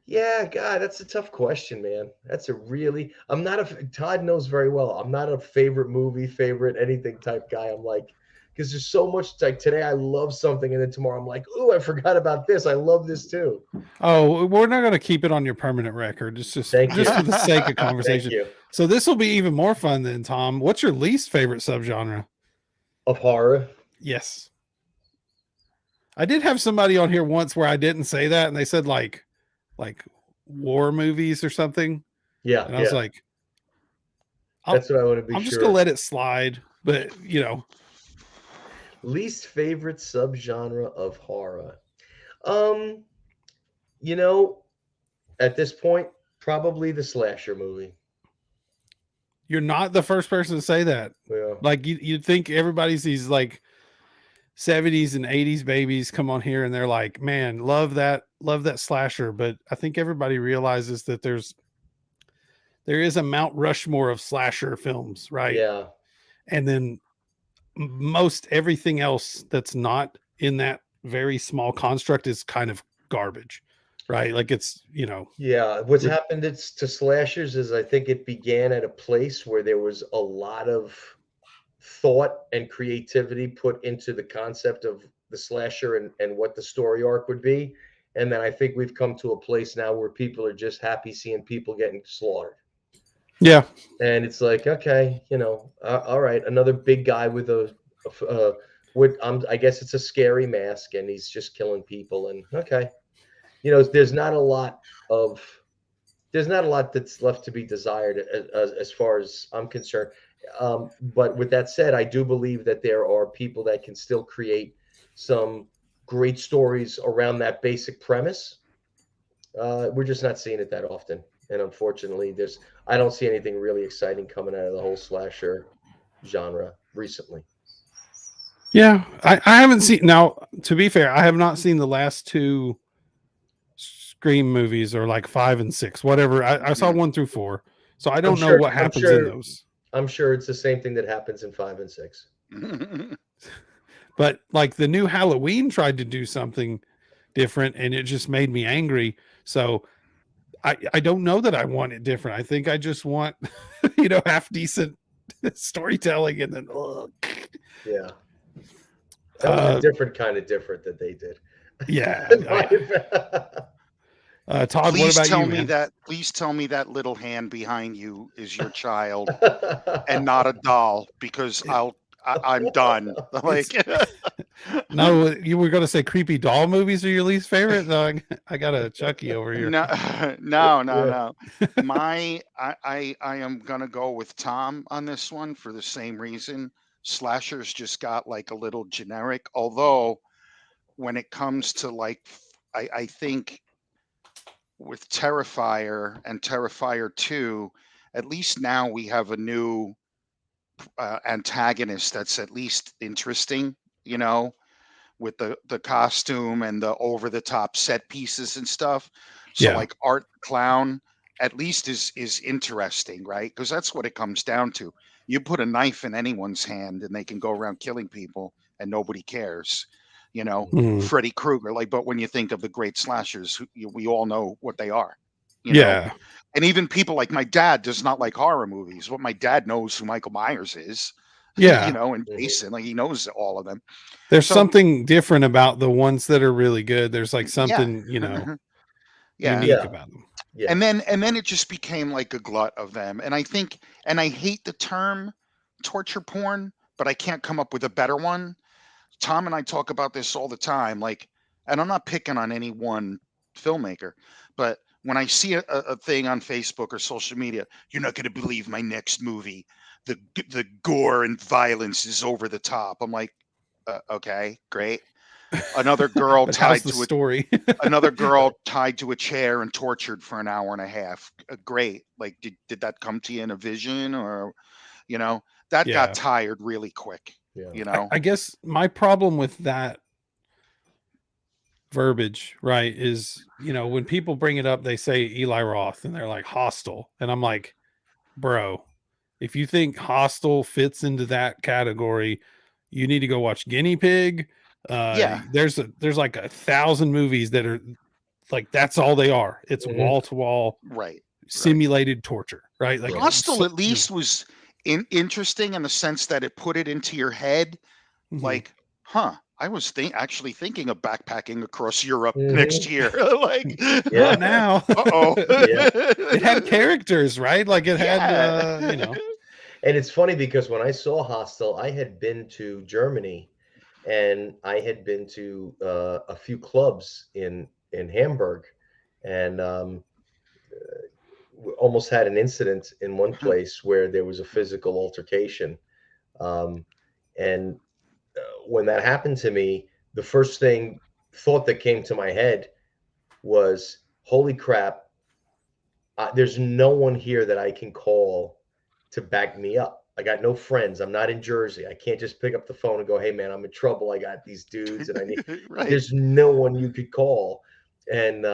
yeah, God, that's a tough question, man. That's a really. I'm not a. Todd knows very well. I'm not a favorite movie, favorite anything type guy. I'm like, because there's so much. It's like today I love something, and then tomorrow I'm like, oh, I forgot about this. I love this too. Oh, we're not going to keep it on your permanent record. It's just Thank you. for the sake of Thank conversation. you. So this will be even more fun then, Tom. What's your least favorite subgenre? Of horror. Yes. I did have somebody on here once where I didn't say that, and they said like war movies or something. Yeah, And I was like, that's what I want to be I'm sure. just gonna let it slide. But you know, least favorite subgenre of horror. You know, at this point, probably the slasher movie. you're not the first person to say that. Yeah. Like you'd think everybody's these like 70s and 80s babies come on here and they're like, man, love that slasher. But I think everybody realizes that there is a Mount Rushmore of slasher films, right? Yeah. And then most everything else that's not in that very small construct is kind of garbage, right? Like it's, you know. Yeah. What's happened to slashers is I think it began at a place where there was a lot of thought and creativity put into the concept of the slasher and what the story arc would be. And then I think we've come to a place now where people are just happy seeing people getting slaughtered. Yeah. And it's like, okay, you know, all right, another big guy with I guess it's a scary mask and he's just killing people. And okay, you know, there's not a lot that's left to be desired as far as I'm concerned. But with that said, I do believe that there are people that can still create some great stories around that basic premise. We're just not seeing it that often. And unfortunately, I don't see anything really exciting coming out of the whole slasher genre recently. Yeah. I haven't seen, now, to be fair, I have not seen the last two Scream movies or like 5 and 6, whatever. I saw 1 through 4. So I don't know what happens in those. I'm sure it's the same thing that happens in 5 and 6. But like the new Halloween tried to do something different and it just made me angry. So I don't know that I want it different. I think I just want, you know, half decent storytelling and then yeah. That was a different kind of different that they did. Yeah. Todd, please what about tell you, me man? that. Please tell me that little hand behind you is your child and not a doll, because I'm done. Like, no, you were going to say creepy doll movies are your least favorite. No, I got a Chucky over here. no. I am gonna go with Tom on this one for the same reason. Slashers just got like a little generic. Although, when it comes to like, I think with Terrifier and Terrifier 2, at least now we have a new antagonist that's at least interesting, you know, with the costume and the over the top set pieces and stuff. So like Art Clown at least is interesting, right? Because that's what it comes down to. You put a knife in anyone's hand and they can go around killing people and nobody cares. You know, Freddy Krueger. Like, but when you think of the great slashers, we all know what they are. You know? And even people like my dad does not like horror movies, but my dad knows who Michael Myers is. Yeah. You know, and Jason, like he knows all of them. There's something different about the ones that are really good. There's like something, you know, unique about them. Yeah. And then it just became like a glut of them. And I think, and I hate the term torture porn, but I can't come up with a better one. Tom and I talk about this all the time. Like, and I'm not picking on any one filmmaker, but when I see a thing on Facebook or social media, you're not going to believe my next movie. The gore and violence is over the top. I'm like, okay, great. Another girl tied to story. Another girl tied to a chair and tortured for an hour and a half. Great. Like, did that come to you in a vision, or, you know, that got tired really quick. Yeah. You know, I guess my problem with that verbiage, right, is, you know, when people bring it up, they say Eli Roth and they're like Hostel. And I'm like, bro, if you think Hostel fits into that category, you need to go watch Guinea Pig. There's like 1,000 movies that are like, that's all they are. It's wall to wall, simulated torture, right? Like Hostel at least was interesting in the sense that it put it into your head like, huh, I was actually thinking of backpacking across Europe next Mhm. year. Like, Yeah. Not now. uh-oh. Yeah. It had characters, right? Like it had, Yeah. And it's funny because when I saw Hostel, I had been to Germany and I had been to a few clubs in Hamburg, and almost had an incident in one place where there was a physical altercation. Um, and when that happened to me, the first thought that came to my head was, "Holy crap! There's no one here that I can call to back me up. I got no friends. I'm not in Jersey. I can't just pick up the phone and go, "Hey, man, I'm in trouble. I got these dudes, and I need." Right. There's no one you could call, and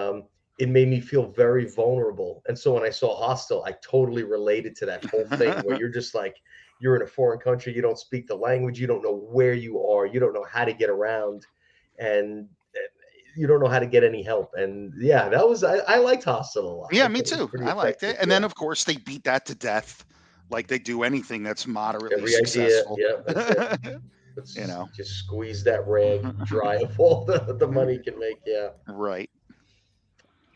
it made me feel very vulnerable. And so when I saw Hostel, I totally related to that whole thing where you're just like, you're in a foreign country, you don't speak the language, you don't know where you are, you don't know how to get around, and you don't know how to get any help. And yeah, that was I liked Hostel a lot. I Yeah, me thought it was too. pretty I liked effective. it. And Yeah. then, of course, they beat that to death like they do anything that's moderately Every idea, successful. yeah, that's it. You Let's know, just squeeze that rag dry of all the money it can make. Yeah. right.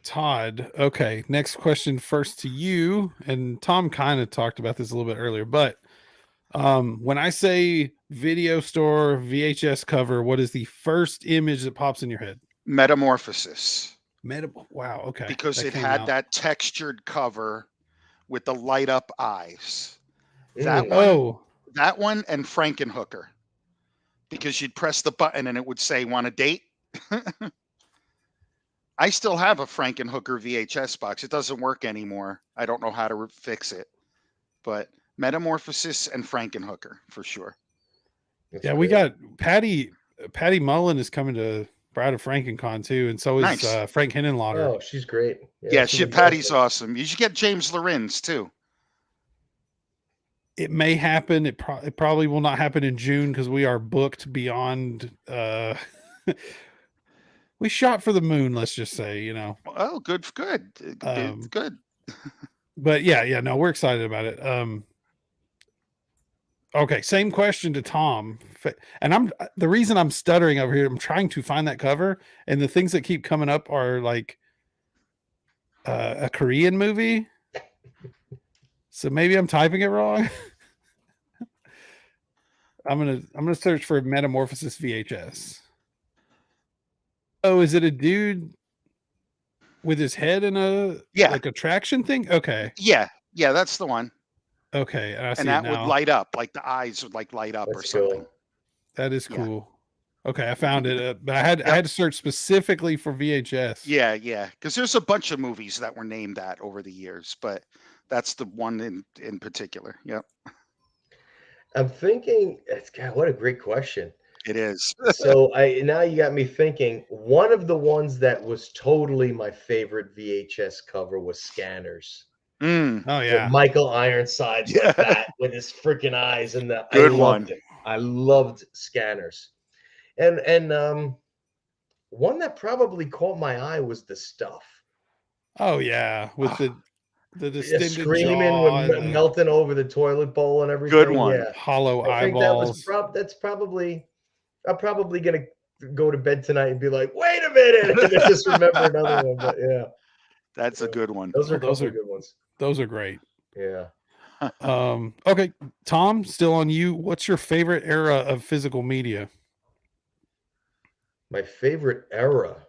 Todd, okay. Next question first to you. And Tom kind of talked about this a little bit earlier, but when I say video store VHS cover, what is the first image that pops in your head? Metamorphosis, Wow, okay. because That it came had out. that textured cover with the light up eyes. That Mm. one, Oh, and Frankenhooker, because you'd press the button and it would say, "Want a date?" I still have a Frankenhooker VHS box. It doesn't work anymore. I don't know how to fix it, but Metamorphosis and Frankenhooker for sure. That's yeah, we great. got Patty Mullen is coming to Bride of Frankencon too, and so is Nice. Frank Henenlotter. Oh, she's great. Yeah, she's Patty's awesome. awesome. You should get James Lorenz too. It may happen. It probably will not happen in June because we are booked beyond. We shot for the moon. Let's just say, Oh, good. Um, Good. but yeah, no, we're excited about it. Okay, same question to Tom. And the reason I'm stuttering over here, I'm trying to find that cover, and the things that keep coming up are like a Korean movie. So maybe I'm typing it wrong. I'm gonna search for Metamorphosis VHS. Oh, is it a dude with his head in a Yeah. like a traction thing? Okay. Yeah, that's the one. Okay, I see And it that would now. light up, like the eyes would like light up or That's something. cool. That is Yeah. cool. Okay, I found it, but I had to search specifically for VHS. Yeah, because there's a bunch of movies that were named that over the years, but that's the one in particular. Yep, I'm thinking, God, what a great question. it is. So now you got me thinking. One of the ones that was totally my favorite VHS cover was Scanners. Mm, Oh With yeah. Michael Ironsides Yeah. like that with his freaking eyes and I Good loved one. it. I loved Scanners. And one that probably caught my eye was The Stuff. Oh yeah, with Ah, the Yeah, distended screaming jaw when and the melting over the toilet bowl and good everything. one. Yeah, hollow I think that was eyeballs. that's probably. I'm probably gonna go to bed tonight and be like, "Wait a minute," and then just remember another one. But yeah, That's a good one. those are a Oh, couple of good ones. those are great. Yeah. Okay, Tom, still on you. What's your favorite era of physical media? My favorite era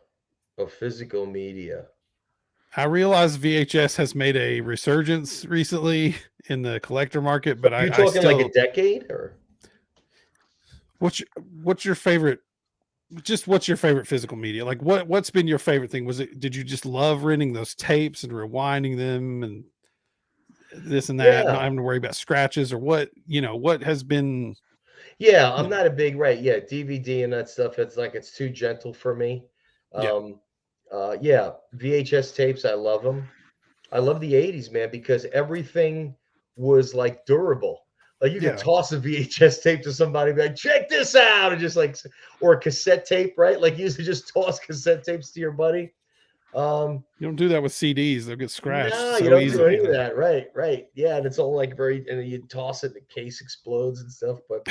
of physical media. I realize VHS has made a resurgence recently in the collector market, but You're I talking like a still. decade, or What's your favorite? Just what's your favorite physical media? Like what's been your favorite thing? Did you just love renting those tapes and rewinding them and this and that, not yeah, having to worry about scratches or what has been, yeah. you I'm know, not a big DVD and that stuff. It's too gentle for me. yeah. Yeah, VHS tapes. I love them. I love the 80s, man, because everything was like durable. Like you could Yeah. toss a VHS tape to somebody, and be like, check this out, and just like, or a cassette tape, right? Like you used to just toss cassette tapes to your buddy. You don't do that with CDs. They'll get scratched No, you so don't do any easily. of that. Right. Yeah, and it's all like very, and then you toss it, the case explodes and stuff. But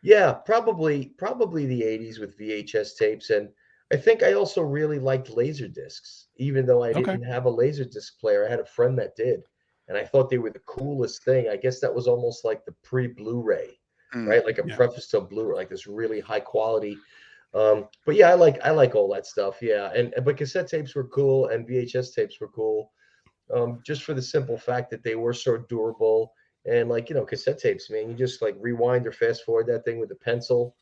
Yeah, probably the 80s with VHS tapes. And I think I also really liked laser discs, even though I Okay. didn't have a laser disc player. I had a friend that did, and I thought they were the coolest thing. I guess that was almost like the pre-Blu-ray, Mm. right? Like a Yeah. preface to Blu-ray, like this really high quality. But yeah, I like all that stuff. Yeah, and but cassette tapes were cool and VHS tapes were cool, just for the simple fact that they were so durable. And like, cassette tapes, man, you just like rewind or fast forward that thing with a pencil.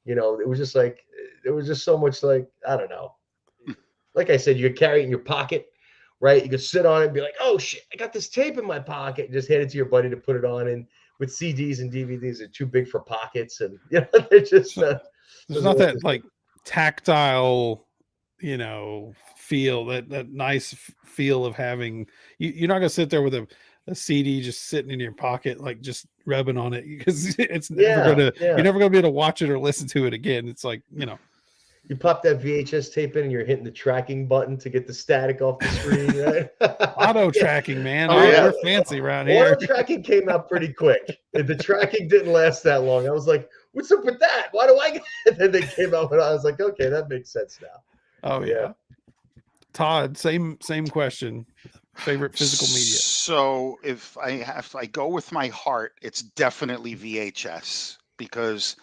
It was just like, it was just so much, like, I don't know. Like I said, you could carry it in your pocket, right? You could sit on it and be like, oh shit, I got this tape in my pocket. And just hand it to your buddy to put it on. And with CDs and DVDs, they're too big for pockets. And, they're just, There's doesn't not work that as like tactile, feel, that nice feel of having you're not gonna sit there with a CD just sitting in your pocket, like just rubbing on it, because Yeah, you're yeah. never gonna be able to watch it or listen to it again. It's like, You pop that VHS tape in and you're hitting the tracking button to get the static off the screen, right? auto Yeah. tracking, man. Oh, yeah. We're fancy around Auto here. tracking came out pretty quick. And the tracking didn't last that long. I was like, what's up with that? Why do I get it? And they came out and I was like, okay, that makes sense now. Oh yeah. Yeah. Todd, same question. Favorite physical media? So if I go with my heart, it's definitely VHS because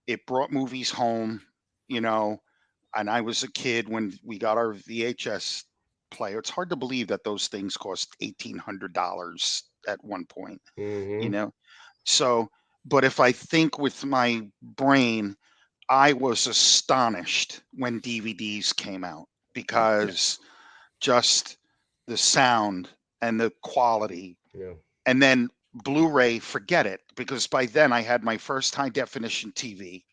it brought movies home, and I was a kid when we got our VHS player. It's hard to believe that those things cost $1,800 at one point, you Hmm. know. So, but if I think with my brain, I was astonished when DVDs came out because just the sound and the quality. Yeah. And then Blu-ray, forget it, because by then I had my first high definition TV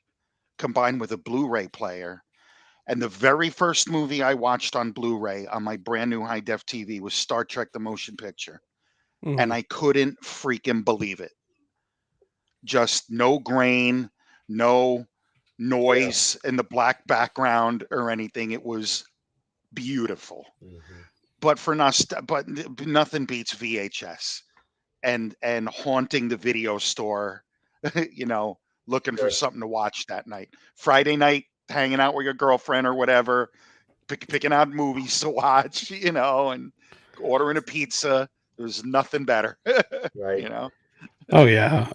combined with a Blu-ray player. And the very first movie I watched on Blu-ray on my brand new high def TV was Star Trek the Motion Picture. And Mhm. I couldn't freaking believe it. Just no grain, no Yeah. noise in the black background or anything. It was beautiful. Hmm. But nothing beats VHS and haunting the video store, you know, looking for Sure. something to watch that night. Friday night, hanging out with your girlfriend or whatever, picking out movies to watch, and ordering a pizza. There's nothing better, Right. you know. Oh yeah.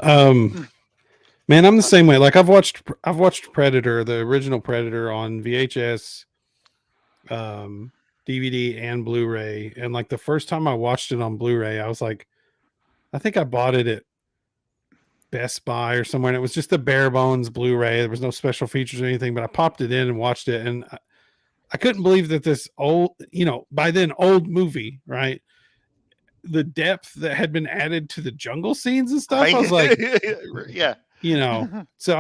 Man, I'm the same way. Like I've watched Predator, the original Predator, on VHS, um, DVD, and Blu-ray. And like the first time I watched it on Blu-ray, I was like, I think I bought it at Best Buy or somewhere, and it was just the bare bones Blu-ray. There was no special features or anything, but I popped it in and watched it, and I couldn't believe that this old, by then old movie, right? The depth that had been added to the jungle scenes and stuff. I was like, Yeah. So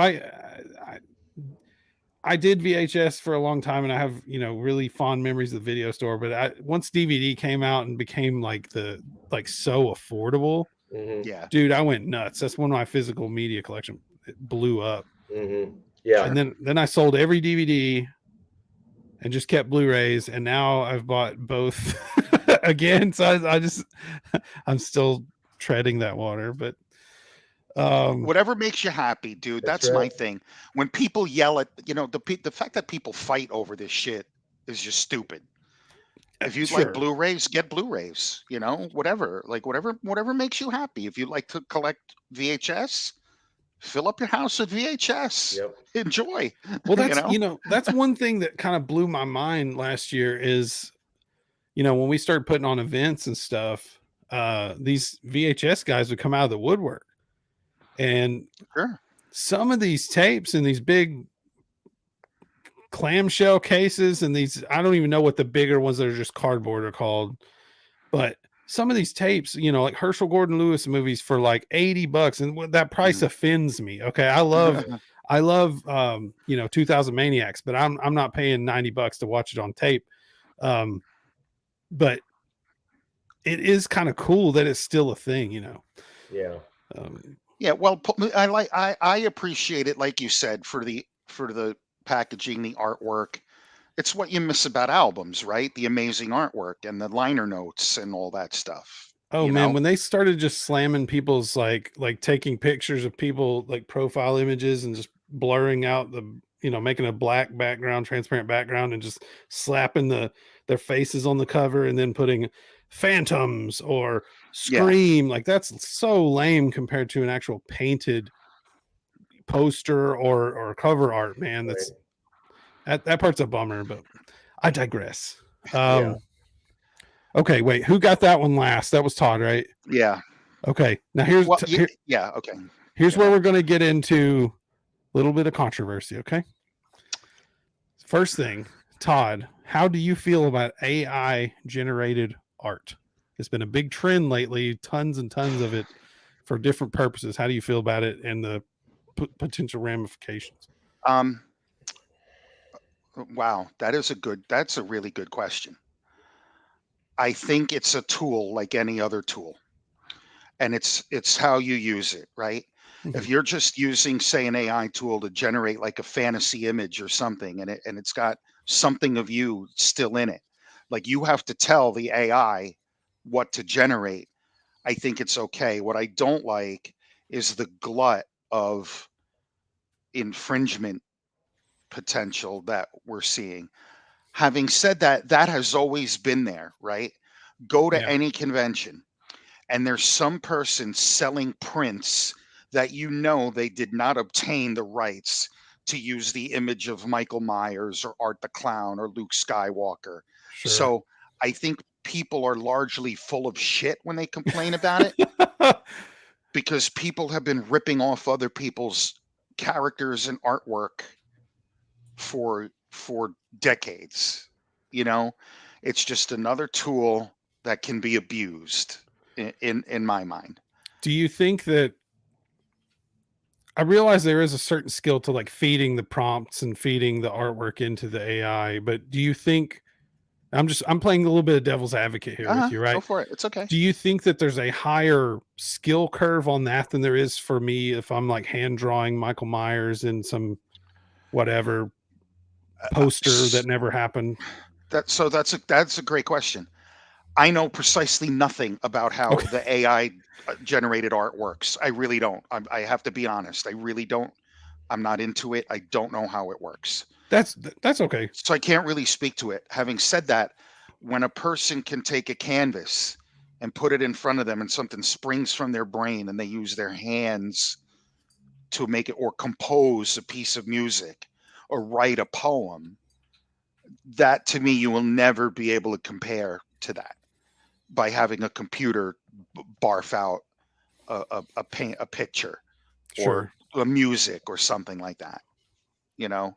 I did VHS for a long time, and I have, really fond memories of the video store. But once DVD came out and became like so affordable, Hmm. Yeah. dude, I went nuts. That's when my physical media collection, it blew up. Hmm. Yeah. And then I sold every DVD and just kept Blu-rays, and now I've bought both again. So I'm still treading that water, but Whatever makes you happy, dude. That's That's my right. thing. When people yell at, the fact that people fight over this shit is just stupid. If you'd like sure. Blu-rays, get Blu-rays, whatever. Like whatever makes you happy. If you like to collect VHS, fill up your house with VHS. Yep. Enjoy. Well, you know? that's one thing that kind of blew my mind last year is, when we started putting on events and stuff, these VHS guys would come out of the woodwork, and Sure. some of these tapes in these big clamshell cases, and these, I don't even know what the bigger ones that are just cardboard are called, but some of these tapes, like Herschel Gordon Lewis movies for like $80, and that price offends me. Okay, I love 2000 Maniacs, but I'm not paying $90 to watch it on tape. But it is kind of cool that it's still a thing. Yeah. Yeah, well, I appreciate it, like you said, for the packaging, the artwork. It's what you miss about albums, right? The amazing artwork and the liner notes and all that stuff. Oh you man, know? when they started just slamming people's like taking pictures of people like profile images and just blurring out making a black background, transparent background and just slapping their faces on the cover and then putting phantoms or Yeah. scream, like that's so lame compared to an actual painted poster or cover art, man. Right. That part's a bummer, but I digress. Yeah. Okay, wait, who got that one last? That was Todd, right? Yeah. Okay, now here's Well, yeah. Okay. here's You where know. we're going to get into a little bit of controversy. Okay, first thing, Todd, how do you feel about AI generated art? It's been a big trend lately, tons and tons of it for different purposes. How do you feel about it and the potential ramifications? Um. Wow. That's a really good question. I think it's a tool like any other tool, and it's how you use it, right? Mhm. If you're just using, say, an AI tool to generate like a fantasy image or something, and it's got something of you still in it, like you have to tell the AI what to generate. I think it's okay. What I don't like is the glut of infringement potential that we're seeing. Having said that, that has always been there, right? Go to Yeah, any convention and there's some person selling prints that they did not obtain the rights to use the image of Michael Myers or Art the Clown or Luke Skywalker. sure. So I think people are largely full of shit when they complain about it because people have been ripping off other people's characters and artwork for decades. You know, it's just another tool that can be abused in my mind. Do you think that I realize there is a certain skill to like feeding the prompts and feeding the artwork into the AI, but do you think I'm playing a little bit of devil's advocate here with you, Go right? for it. It's okay. Do you think that there's a higher skill curve on that than there is for me if I'm like hand drawing Michael Myers in some whatever poster that S- never happened? that's a great question. I know precisely nothing about how Okay. the AI generated art works. I really don't. I have to be honest. I really don't. I'm not into it. I don't know how it works. That's okay. So I can't really speak to it. Having said that, when a person can take a canvas and put it in front of them and something springs from their brain and they use their hands to make it or compose a piece of music or write a poem, that to me you will never be able to compare to that by having a computer barf out a picture or Sure. a music or something like that. You know,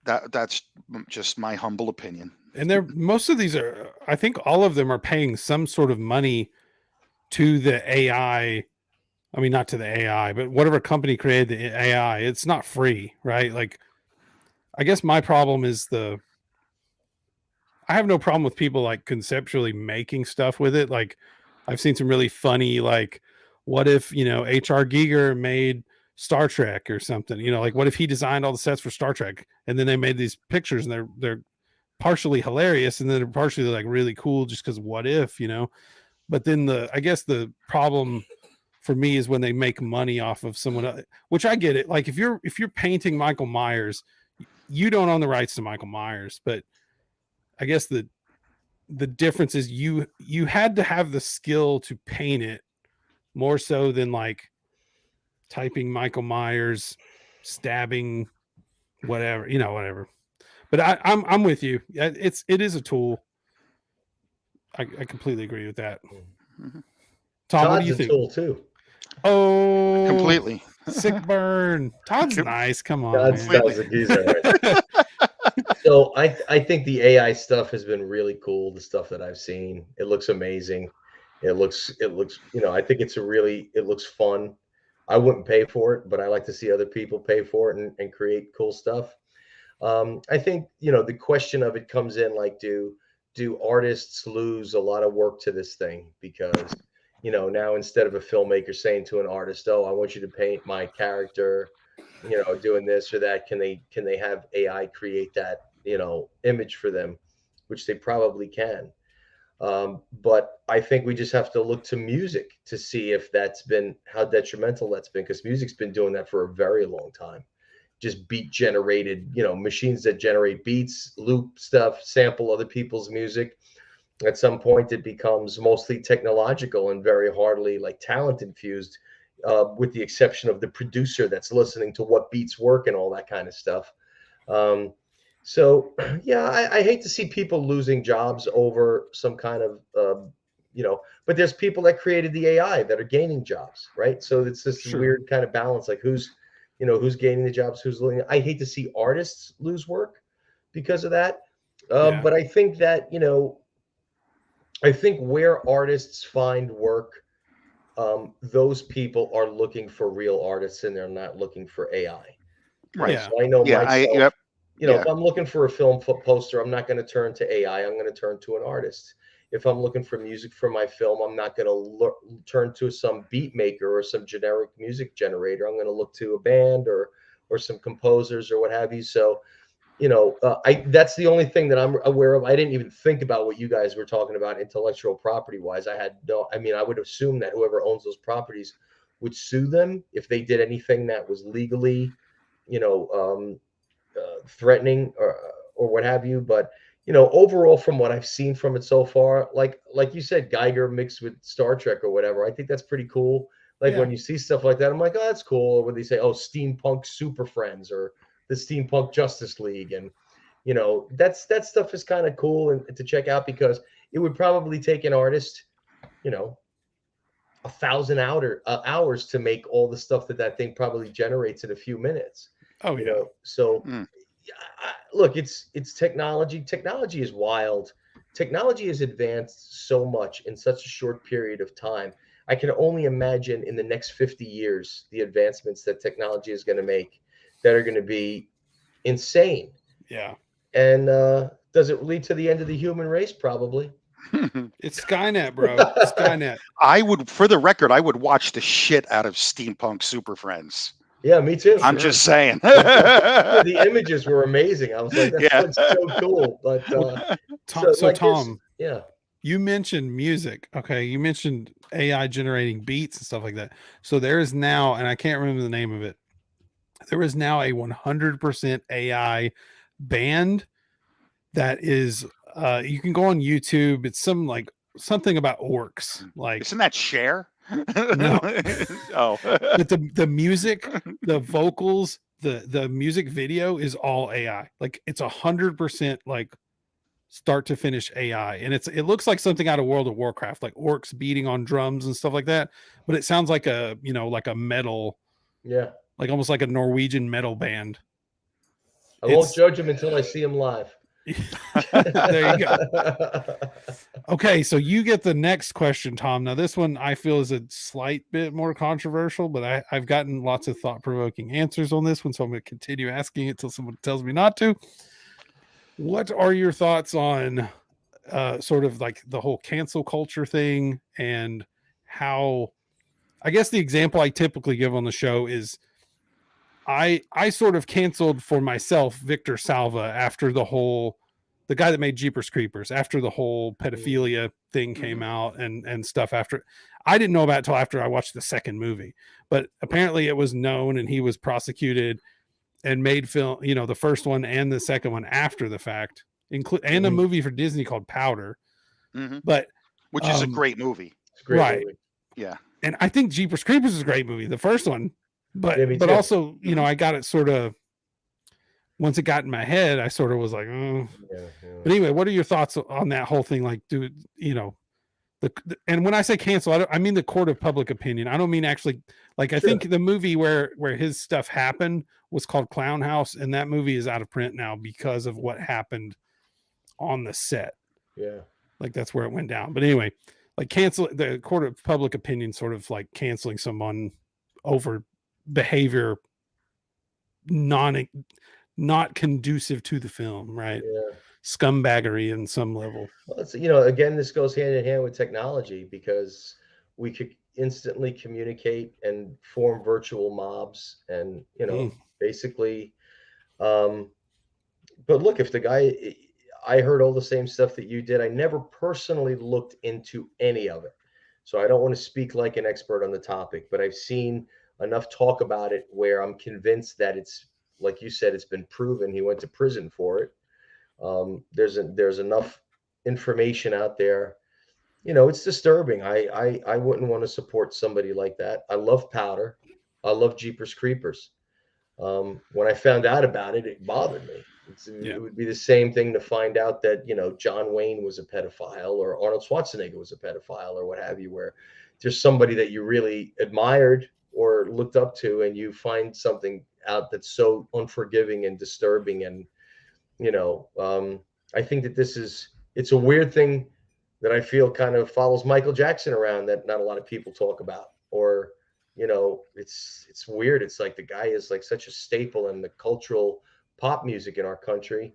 that's just my humble opinion. And they're most of these are I think all of them are paying some sort of money to the AI. I mean, not to the AI, but whatever company created the AI, it's not free, right? Like, I guess my problem is I have no problem with people like conceptually making stuff with it. Like, I've seen some really funny, like, what if, H.R. Giger made Star Trek or something, like, what if he designed all the sets for Star Trek and then they made these pictures and they're partially hilarious and then they're partially like really cool just because what if, but then I guess the problem for me is when they make money off of someone else, which I get it. Like if you're painting Michael Myers, you don't own the rights to Michael Myers, but I guess the difference is you had to have the skill to paint it more so than like typing Michael Myers stabbing whatever, whatever. But I'm with you. It is a tool. I completely agree with that. Mhm. Tom, what do Todd's you a think? tool too. Oh, Completely. sick burn. Todd's nice. Come on, Todd's man. Completely. Todd's a geezer, right? So I think the AI stuff has been really cool. The stuff that I've seen, it looks amazing. It looks I think it looks fun. I wouldn't pay for it, but I like to see other people pay for it and create cool stuff. I think the question of it comes in like, do artists lose a lot of work to this thing because now instead of a filmmaker saying to an artist, "Oh, I want you to paint my character," doing this or that, can they have AI create that image for them, which they probably can. But I think we just have to look to music to see if that's been how detrimental that's been, because music's been doing that for a very long time. Just beat generated, machines that generate beats, loop stuff, sample other people's music. At some point, it becomes mostly technological and very hardly like talent infused, with the exception of the producer that's listening to what beats work and all that kind of stuff. Um, so, yeah, I hate to see people losing jobs over some kind of, but there's people that created the AI that are gaining jobs, right? So it's this Sure. weird kind of balance, like who's gaining the jobs, who's losing. I hate to see artists lose work because of that. Yeah. But I think that, I think where artists find work, those people are looking for real artists and they're not looking for AI. Right. Yeah. So I know Yeah. myself, Yep. if I'm looking for a film poster, I'm not going to turn to AI. I'm going to turn to an artist. If I'm looking for music for my film, I'm not going to turn to some beat maker or some generic music generator. I'm going to look to a band or some composers or what have you. So, that's the only thing that I'm aware of. I didn't even think about what you guys were talking about intellectual property wise. I would assume that whoever owns those properties would sue them if they did anything that was legally, you know, um, threatening or what have you. But overall, from what I've seen from it so far, like you said, Geiger mixed with Star Trek or whatever, I think that's pretty cool. Like Yeah. when you see stuff like that, I'm like, oh, that's cool. Or when they say, oh, steampunk super friends or the steampunk Justice League, and that stuff is kind of cool and to check out, because it would probably take an artist, 1,000 hours to make all the stuff that thing probably generates in a few minutes. Oh yeah. So Mm. look, it's technology. Technology is wild. Technology has advanced so much in such a short period of time. I can only imagine in the next 50 years the advancements that technology is going to make that are going to be insane. Yeah. And does it lead to the end of the human race? Probably. It's Skynet, bro. Skynet. For the record, I would watch the shit out of Steampunk Super Friends. Yeah, me too. I'm just saying. Yeah, the images were amazing. I was like, that Yeah. looks so cool. But Tom, yeah, you mentioned music. Okay. You mentioned AI generating beats and stuff like that. So there is now, and I can't remember the name of it, there is now a 100% AI band that is, you can go on YouTube. It's something about orcs. Like, Isn't that Cher? No. Oh. but the music, the vocals, the music video is all AI. Like it's 100% like start to finish AI, and it looks like something out of World of Warcraft, like orcs beating on drums and stuff like that. But it sounds like like a metal, yeah. like almost like a Norwegian metal band. I won't judge him until I see him live. There you go. Okay, so you get the next question, Tom. Now, this one I feel is a slight bit more controversial, but I've gotten lots of thought-provoking answers on this one, so I'm going to continue asking it until someone tells me not to. What are your thoughts on sort of like the whole cancel culture thing, and how, I guess the example I typically give on the show is I sort of canceled for myself Victor Salva after the guy that made Jeepers Creepers, after the whole pedophilia thing came out and stuff. After, I didn't know about it till after I watched the second movie, but apparently it was known, and he was prosecuted and made film, the first one and the second one after the fact, and a movie for Disney called Powder. But which is a great movie. It's a great right. movie. Yeah. And I think Jeepers Creepers is a great movie, the first one, but Yeah, me too. also, I got it sort of, once it got in my head, I sort of was like, oh. Yeah. But anyway, what are your thoughts on that whole thing? Like, dude, and when I say cancel, I mean the court of public opinion. I don't mean actually, like, I think the movie where his stuff happened was called Clown House, and that movie is out of print now because of what happened on the set. Yeah. Like, that's where it went down. But anyway, like, cancel the court of public opinion, sort of like canceling someone over behavior not conducive to the film, right? Yeah. Scumbaggery in some level. Well, it's, again, this goes hand in hand with technology, because we could instantly communicate and form virtual mobs and, basically, but look, if the guy, I heard all the same stuff that you did. I never personally looked into any of it, so I don't want to speak like an expert on the topic, but I've seen enough talk about it where I'm convinced that it's, like you said, it's been proven. He went to prison for it. There's enough information out there. It's disturbing. I wouldn't want to support somebody like that. I love Powder. I love Jeepers Creepers. When I found out about it, it bothered me. It would be the same thing to find out that, John Wayne was a pedophile or Arnold Schwarzenegger was a pedophile or what have you, where there's somebody that you really admired or looked up to, and you find something out that's so unforgiving and disturbing. And, I think that it's a weird thing that I feel kind of follows Michael Jackson around that not a lot of people talk about. Or, it's weird. It's like the guy is like such a staple in the cultural pop music in our country,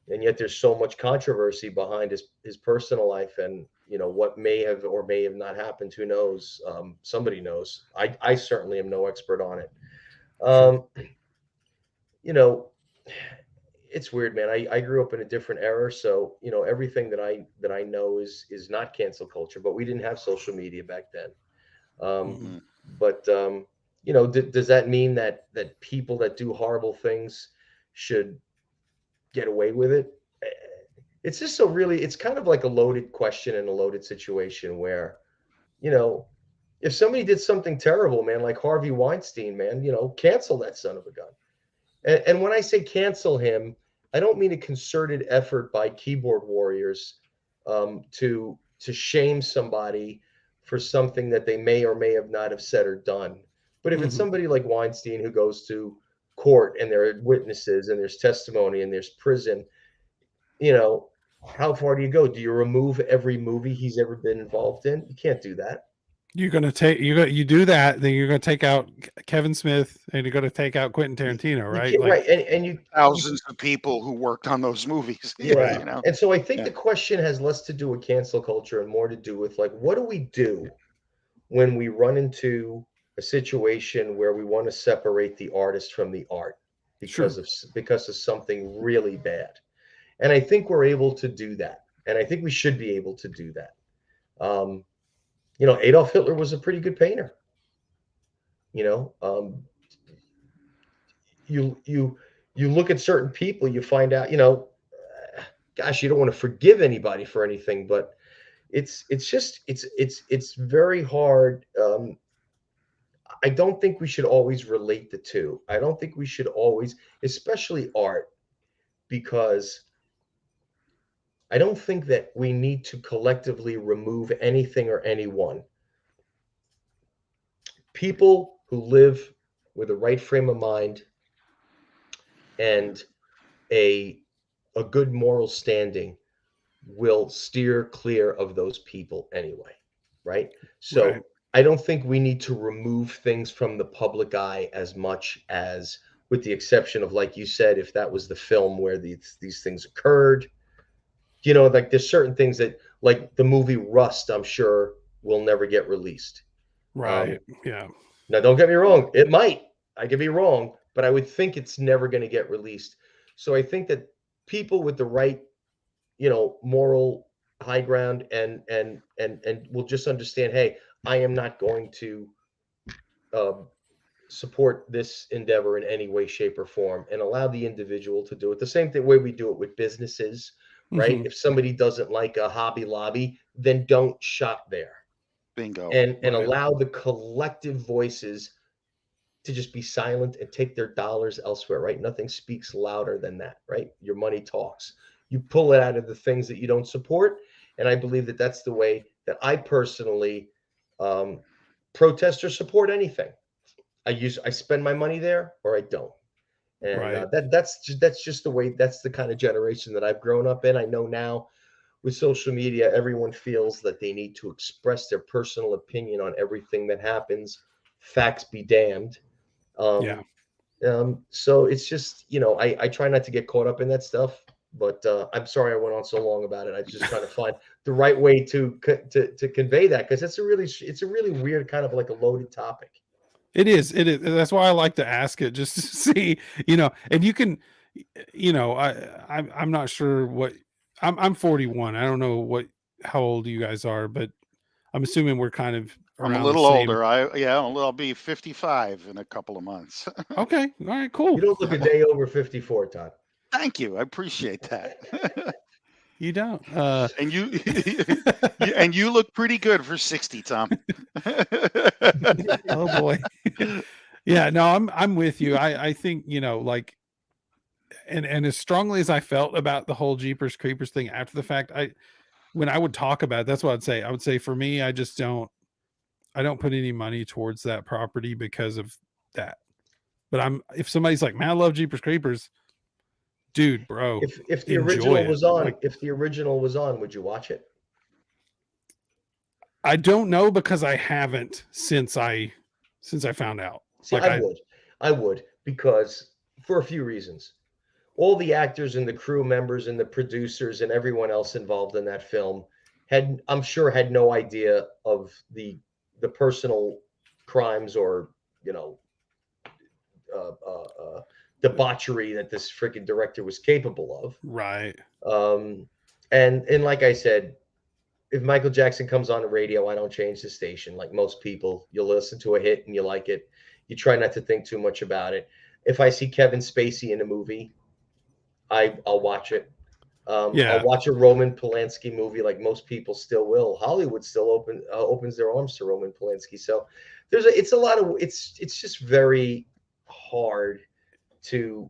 and yet there's so much controversy behind his personal life, and what may have or may have not happened. Who knows? Somebody knows. I certainly am no expert on it. Sure. It's weird, man. I grew up in a different era, so everything that I know is not cancel culture. But we didn't have social media back then. Mhm. But does that mean that people that do horrible things should get away with it? It's just it's kind of like a loaded question and a loaded situation where, if somebody did something terrible, man, like Harvey Weinstein, man, cancel that son of a gun. And when I say cancel him, I don't mean a concerted effort by keyboard warriors to shame somebody for something that they may or may have not have said or done. But if it's somebody like Weinstein who goes to court and there are witnesses and there's testimony and there's prison, how far do you go? Do you remove every movie he's ever been involved in? You can't do that. You do that, then you're gonna take out Kevin Smith and you're gonna take out Quentin Tarantino, You right? can't, Like, right. And you Thousands of people who worked on those movies. Yeah. Right. And so I think Yeah. the question has less to do with cancel culture and more to do with like, what do we do when we run into a situation where we want to separate the artist from the art because of something really bad? And I think we're able to do that. And I think we should be able to do that. Adolf Hitler was a pretty good painter. You look at certain people, you find out, gosh, you don't want to forgive anybody for anything, but it's very hard. I don't think we should always relate the two. I don't think we should always, especially art, because I don't think that we need to collectively remove anything or anyone. People who live with a right frame of mind and a good moral standing will steer clear of those people anyway, right? So Right. I don't think we need to remove things from the public eye as much as, with the exception of, like you said, if that was the film where these things occurred, like there's certain things that, like the movie Rust, I'm sure will never get released. Right. Yeah. Now, don't get me wrong, it might. I could be wrong, but I would think it's never going to get released. So I think that people with the right, moral high ground and will just understand, hey, I am not going to support this endeavor in any way, shape, or form, and allow the individual to do it the same way we do it with businesses, right? If somebody doesn't like a Hobby Lobby, then don't shop there. Bingo. And Right. allow the collective voices to just be silent and take their dollars elsewhere, right? Nothing speaks louder than that, right? Your money talks. You pull it out of the things that you don't support. And I believe that that's the way that I personally protest or support anything. I spend my money there or I don't. And Right. that's just the way, that's the kind of generation that I've grown up in. I know now with social media, everyone feels that they need to express their personal opinion on everything that happens. Facts be damned. Yeah. So it's just, I try not to get caught up in that stuff, but I'm sorry I went on so long about it. I just trying to find the right way to convey that, because it's a really weird kind of like a loaded topic. It is. It is. That's why I like to ask it, just to see, and you can, I'm not sure what I'm 41. I don't know how old you guys are, but I'm assuming we're kind of I'm a around the little same. older. I'll be 55 in a couple of months. Okay, all right, cool. You don't look a day over 54, Todd. Thank you. I appreciate that. You don't. And you look pretty good for 60, Tom. Oh boy. Yeah, no, I'm with you. I think, like, and as strongly as I felt about the whole Jeepers Creepers thing after the fact, when I would talk about it, that's what I'd say. I would say for me, I don't put any money towards that property because of that. But if somebody's like, man, I love Jeepers Creepers, dude, bro, If the enjoy original it. was on, Like, if the original was on, would you watch it? I don't know because I haven't since I found out. See, Like I would, because for a few reasons. All the actors and the crew members and the producers and everyone else involved in that film I'm sure had no idea of the personal crimes or, you know, debauchery that this freaking director was capable of. right. And like I said, if Michael Jackson comes on the radio, I don't change the station. Like most people, you'll listen to a hit and you like it. You try not to think too much about it. If I see Kevin Spacey in a movie, I'll watch it. Yeah. I'll watch a Roman Polanski movie, like most people still will. Hollywood still opens their arms to Roman Polanski. So it's just very hard to,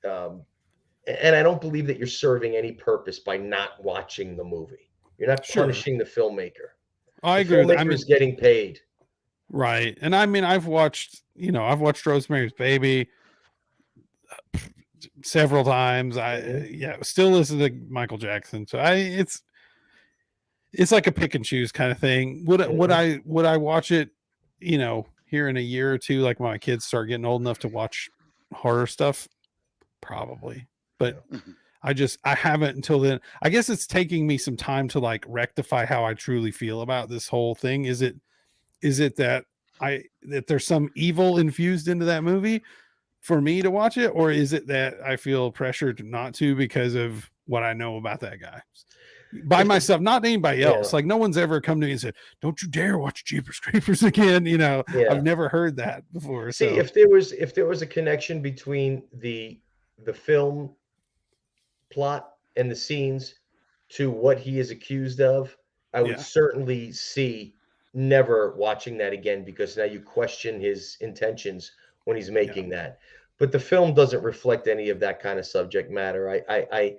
and I don't believe that you're serving any purpose by not watching the movie. You're not Sure. punishing the filmmaker. I The agree with that. filmmaker is getting paid. Right. And I mean, I've watched Rosemary's Baby several times. Still listen to Michael Jackson. So it's like a pick and choose kind of thing. Would I watch it, here in a year or two, like when my kids start getting old enough to watch horror stuff? Probably. But I haven't until then. I guess it's taking me some time to like rectify how I truly feel about this whole thing. Is it that there's some evil infused into that movie for me to watch it, or is it that I feel pressured not to because of what I know about that guy by myself, not anybody else? Like no one's ever come to me and said, "Don't you dare watch Jeepers Creepers again." I've never heard that before. See, so. if there was a connection between the film plot and the scenes to what he is accused of, I would certainly see never watching that again, because now you question his intentions when he's making that. But the film doesn't reflect any of that kind of subject matter. Again,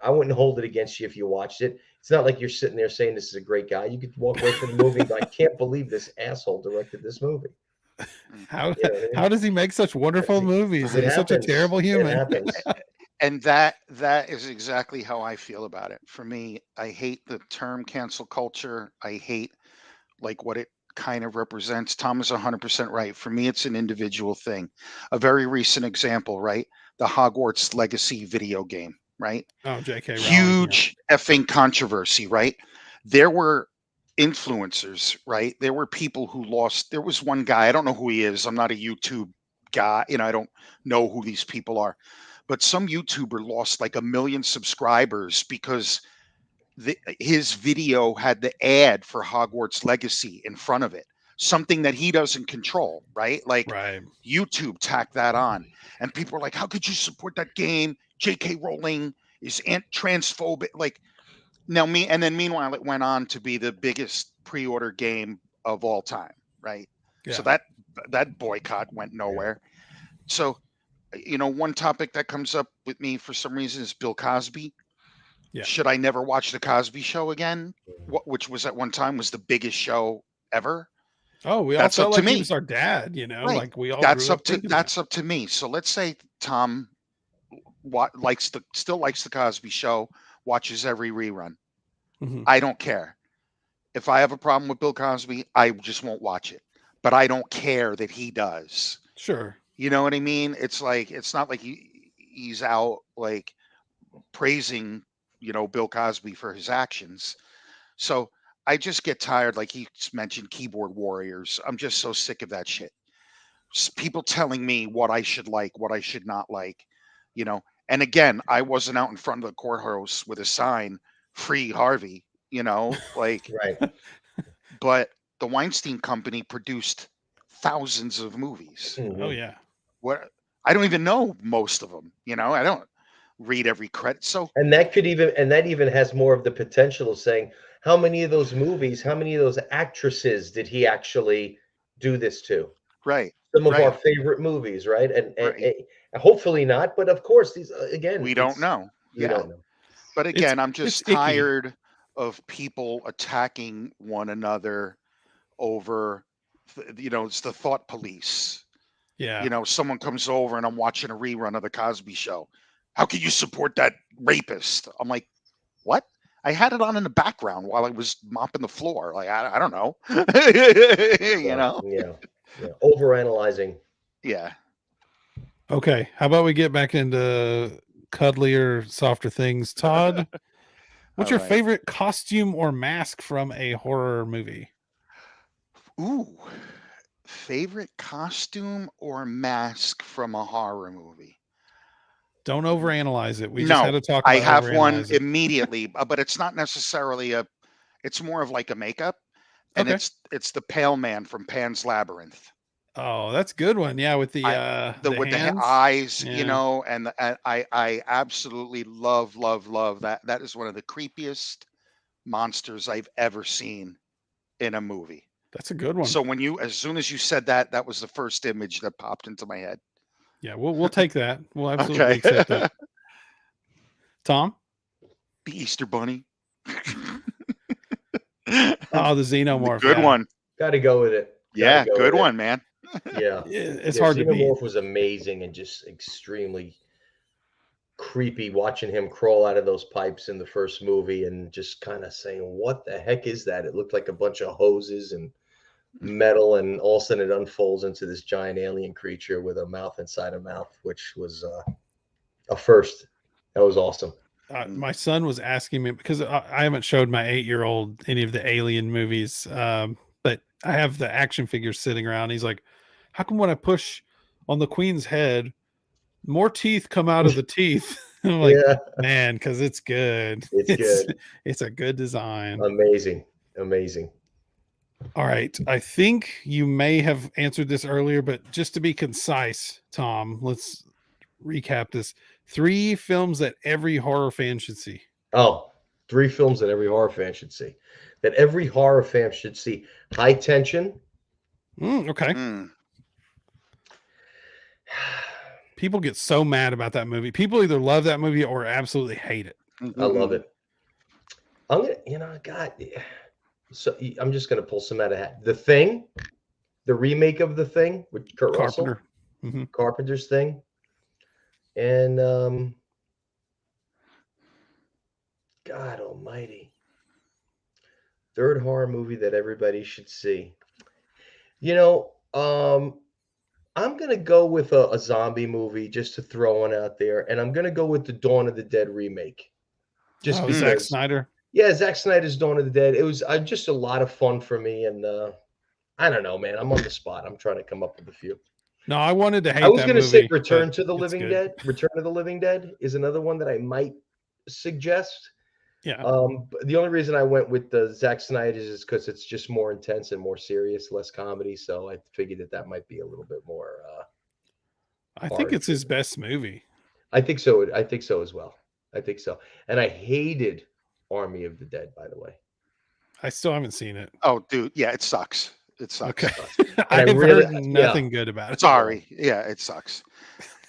I wouldn't hold it against you if you watched it. It's not like you're sitting there saying this is a great guy. You could walk away from the movie and go, I can't believe this asshole directed this movie. How does he make such wonderful movies? He's such a terrible human. It happens. And that is exactly how I feel about it. For me, I hate the term cancel culture. I hate like what it kind of represents. Tom is 100% right. For me, it's an individual thing. A very recent example, right? The Hogwarts Legacy video game, right? Oh, J.K. Rowling, huge effing controversy, right? There were influencers, right? There were people who lost. There was one guy, I don't know who he is. I'm not a YouTube guy, I don't know who these people are. But some YouTuber lost like 1 million subscribers because his video had the ad for Hogwarts Legacy in front of it, something that he doesn't control, right? Like YouTube tacked that on, and people were like, "How could you support that game? J.K. Rowling is transphobic." Like meanwhile, it went on to be the biggest pre-order game of all time, right? Yeah. So that boycott went nowhere. So, one topic that comes up with me for some reason is Bill Cosby. Yeah. Should I never watch the Cosby Show again? Which was at one time was the biggest show ever. Oh, we all felt like he was our dad, right. Like we all. That's up to me. So let's say Tom still likes the Cosby Show, watches every rerun. Mm-hmm. I don't care. If I have a problem with Bill Cosby, I just won't watch it. But I don't care that he does. Sure. You know what I mean? It's like it's not like he's out like praising, Bill Cosby for his actions. So I just get tired, like he mentioned, keyboard warriors. I'm just so sick of that shit. People telling me what I should like, what I should not like, And again, I wasn't out in front of the courthouse with a sign, "Free Harvey," like, Right. but the Weinstein Company produced thousands of movies. Oh Mhm. yeah. What I don't even know most of them. I don't read every credit. So And that even has more of the potential of saying, how many of those movies, how many of those actresses did he actually do this to? right, Some of our right, favorite movies, right? right. And hopefully not, but of course, these again, We don't it's know. we Yeah. don't know. But It's again, I'm it's just icky. tired of people attacking one another over, it's the thought police. Yeah. Someone comes over and I'm watching a rerun of the Cosby Show. How can you support that rapist? I'm like, what? I had it on in the background while I was mopping the floor. Like, I don't know. you Yeah, know? yeah, yeah. Overanalyzing. Yeah. Okay. How about we get back into cuddlier, softer things? Todd, what's All your right. favorite costume or mask from a horror movie? Ooh. Favorite costume or mask from a horror movie? Don't overanalyze it. We just had No, to talk I about have one overanalyzing. immediately, but it's not necessarily it's more of like a makeup, and Okay. it's the Pale Man from Pan's Labyrinth. Oh, that's a good one. Yeah, with I the with the hands. eyes, Yeah. and I absolutely love that. That is one of the creepiest monsters I've ever seen in a movie. That's a good one. So as soon as you said that, that was the first image that popped into my head. Yeah, we'll take that. We'll absolutely Okay. accept it. Tom? The Easter Bunny. Oh, the The xenomorph. good Yeah. one. Gotta go with it. Gotta Yeah, go good with it. one, man. Yeah. It's Yeah, hard to beat. Xenomorph was amazing and just extremely creepy watching him crawl out of those pipes in the first movie and just kind of saying, "What the heck is that?" It looked like a bunch of hoses and metal, and all of a sudden it unfolds into this giant alien creature with a mouth inside a mouth, which was a first. That was awesome. My son was asking me because I haven't showed my 8-year-old any of the Alien movies, but I have the action figures sitting around. He's like, "How come when I push on the queen's head, more teeth come out of the teeth?" I'm like, Yeah, "Man, because it's good. it's good. It's a good design." Amazing. Amazing. All right, I think you may have answered this earlier, but just to be concise, Tom, let's recap this. 3 films that every horror fan should see. Oh, 3 films that every horror fan should see. That every horror fan should see. High Tension. Okay. Mm. People get so mad about that movie. People either love that movie or absolutely hate it. I love it. I'm gonna, God. So I'm just gonna pull some out of hat. The Thing, the remake of The Thing with Kurt Russell, Carpenter. Mhm. Carpenter's Thing, and God Almighty, third horror movie that everybody should see. You know, I'm gonna go with a zombie movie just to throw one out there, and I'm gonna go with the Dawn of the Dead remake, just Zack because. Snyder. Yeah, Zack Snyder's Dawn of the Dead. It was just a lot of fun for me, and I don't know, man. I'm on the spot. I'm trying to come up with a few. No, I wanted to I hate was that going to say movie. Return but to the it's Living good. Dead. Return to the Living Dead is another one that I might suggest. Yeah. But the only reason I went with the Zack Snyder's is because it's just more intense and more serious, less comedy. So I figured that might be a little bit more. I think hard it's for his me. best movie. I think so. I think so as well. I think so. And I hated Army of the Dead, by the way. I still haven't seen it. Oh, dude, yeah, it sucks. It sucks. Okay. And I I've really, heard yeah, nothing good about it. Sorry. Yeah, it sucks.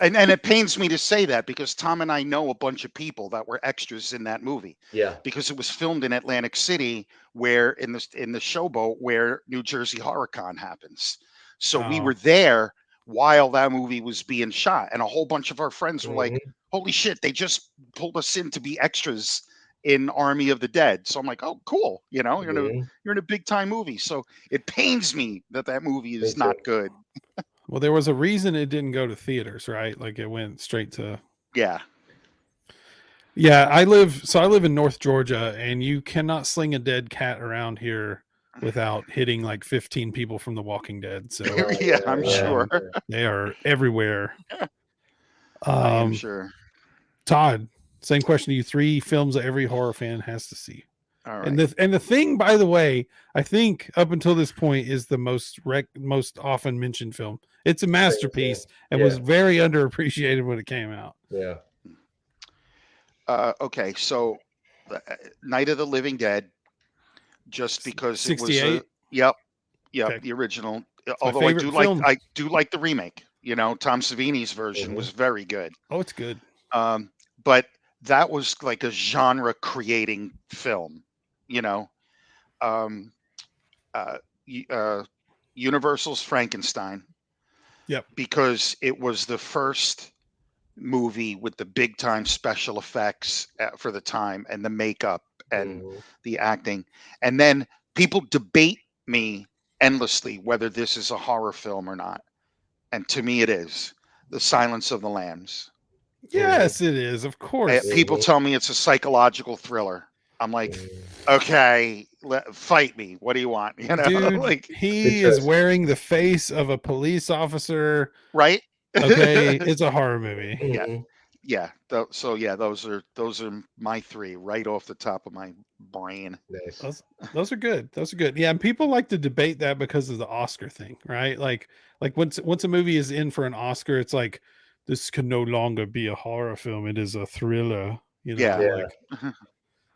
And it pains me to say that because Tom and I know a bunch of people that were extras in that movie yeah. because it was filmed in Atlantic City, where in the showboat where New Jersey HorrorCon happens. So we Oh, were there while that movie was being shot, and a whole bunch of our friends were like, Mhm. "Holy shit! They just pulled us in to be extras in Army of the Dead." So I'm like, "Oh, cool! Mhm. You're in a big time movie." So it pains me that that movie Me is too. not good. well, there was a reason it didn't go to theaters, right? Like it went straight to. Yeah. Yeah, I live in North Georgia, and you cannot sling a dead cat around here without hitting like 15 people from The Walking Dead. So Oh, Yeah, I'm yeah, sure. they are everywhere. I am Um, sure. Todd, same question to you. 3 films that every horror fan has to see. All right. And the thing, by the way, I think up until this point is the most often mentioned film. It's a masterpiece and was very underappreciated when it came out. Yeah. Okay, so Night of the Living Dead, just because it was 68? Yep, Okay. the original. my Although I favorite do film. like the remake. You know, Tom Savini's version was very good. Oh, it's good. But that was like a genre creating film. You know, um, Universal's Frankenstein. Yep. Because it was the first movie with the big time special effects for the time and the makeup and the acting. And then people debate me endlessly whether this is a horror film or not. And to me, it is. The Silence of the Lambs. Yes, it is. Of course. People tell me it's a psychological thriller. I'm like, okay, fight me. What do you want? You know, Dude, like he is wearing the face of a police officer. Right. Okay, it's a horror movie. Yeah. So those are my 3 right off the top of my brain. Nice. Those are good. Those are good. Yeah, and people like to debate that because of the Oscar thing, right? Like once a movie is in for an Oscar, it's like this can no longer be a horror film. It is a thriller. You know, like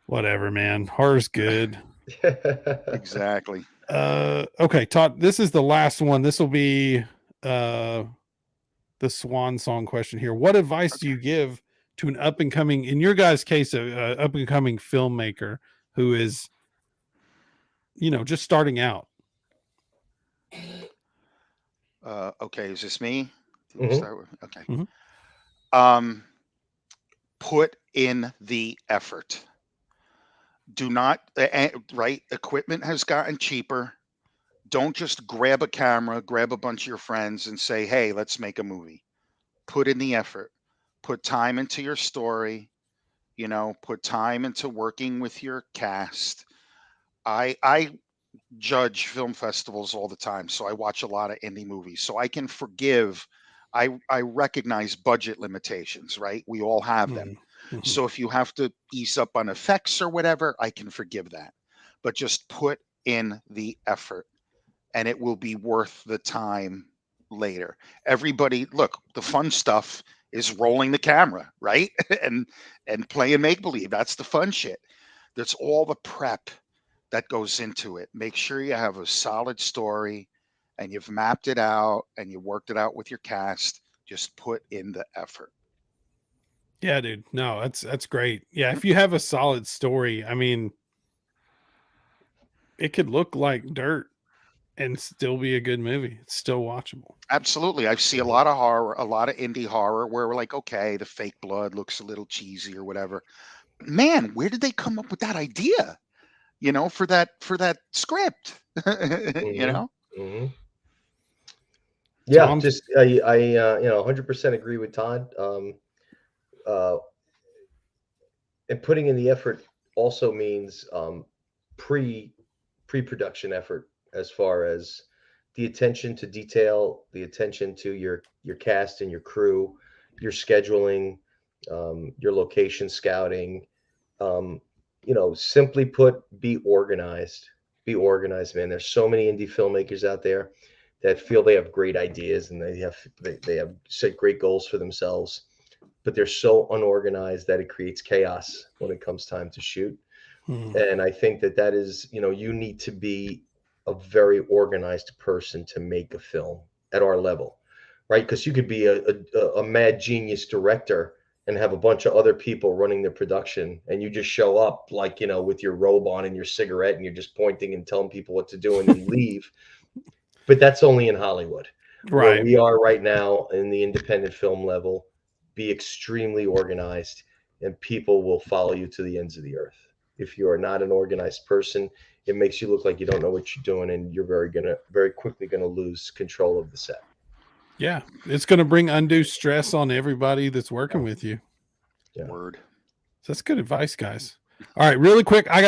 whatever, man. Horror's good. Exactly. Okay, Todd, this is the last one. This will be the swan song question here. What advice do you give to an up and coming, in your guys' case, a up and coming filmmaker who is, you know, just starting out? Okay, is this me? Start with? Okay. Put in the effort. Do not right. Equipment has gotten cheaper. Don't just grab a camera, grab a bunch of your friends and say, hey, let's make a movie. Put in the effort. Put time into your story. You know, put time into working with your cast. I judge film festivals all the time, so I watch a lot of indie movies. So I can forgive. I recognize budget limitations, right? We all have them. So if you have to ease up on effects or whatever, I can forgive that. But just put in the effort and it will be worth the time later. Everybody, look, the fun stuff is rolling the camera, right? and playing make believe. That's the fun shit. There's all the prep that goes into it. Make sure you have a solid story and you've mapped it out and you worked it out with your cast. Just put in the effort. Yeah, dude. No, that's great. Yeah, if you have a solid story, I mean, it could look like dirt and still be a good movie. It's still watchable. Absolutely. I see a lot of horror, a lot of indie horror where we're like, okay, the fake blood looks a little cheesy or whatever. Man, where did they come up with that idea? You know, for that script. You know? Yeah, Tom? just I you know, 100% agree with Todd. And putting in the effort also means pre-production effort, as far as the attention to detail, the attention to your cast and your crew, your scheduling, your location scouting. You know, simply put, be organized. Be organized, man. There's so many indie filmmakers out there that feel they have great ideas and they have set great goals for themselves, but they're so unorganized that it creates chaos when it comes time to shoot. And I think that is, you know, you need to be a very organized person to make a film at our level, right? Because you could be a mad genius director and have a bunch of other people running the production, and you just show up like, you know, with your robe on and your cigarette, and you're just pointing and telling people what to do and then leave. But that's only in Hollywood. Right. Where we are right now in the independent film level. Be extremely organized and people will follow you to the ends of the earth. If you are not an organized person, it makes you look like you don't know what you're doing, and you're very quickly gonna lose control of the set. Yeah, it's gonna bring undue stress on everybody that's working with you. Yeah. Word. So that's good advice, guys. All right, really quick, I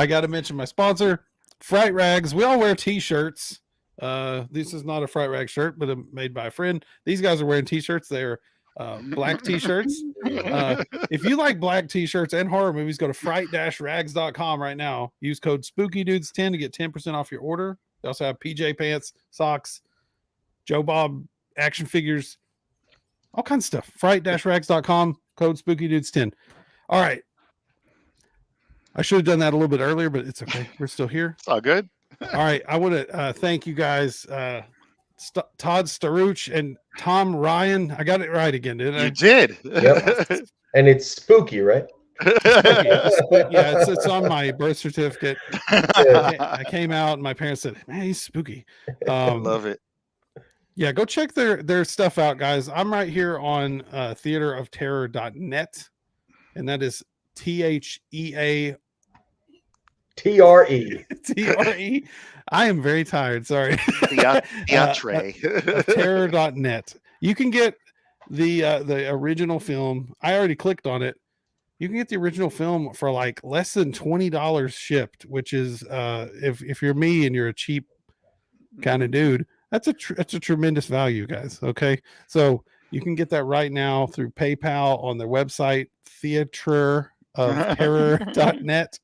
gotta mention my sponsor, Fright Rags. We all wear t-shirts. This is not a Fright Rag shirt, but made by a friend. These guys are wearing t-shirts. They're black t-shirts. If you like black t-shirts and horror movies, go to fright-rags.com right now. Use code SpookyDudes10 to get 10% off your order. They also have PJ pants, socks, Joe Bob action figures, all kinds of stuff. Fright-rags.com, code SpookyDudes10. All right. I should have done that a little bit earlier, but it's okay. We're still here. It's all good. All right. I want to thank you guys, Todd Staruch and Tom Ryan. I got it right again, didn't I? You did. Yep. And it's spooky, right? Yeah, it's on my birth certificate. I came out and my parents said, "Man, he's spooky." Love it. Yeah, go check their stuff out, guys. I'm right here on theaterofterror.net, and that is THEA TRE. TRE. I am very tired. Sorry. Terror.net. You can get the original film. I already clicked on it. You can get the original film for like less than $20 shipped, which is if you're me and you're a cheap kind of dude, that's a tremendous value, guys. Okay, so you can get that right now through PayPal on their website, theaterofterror.net.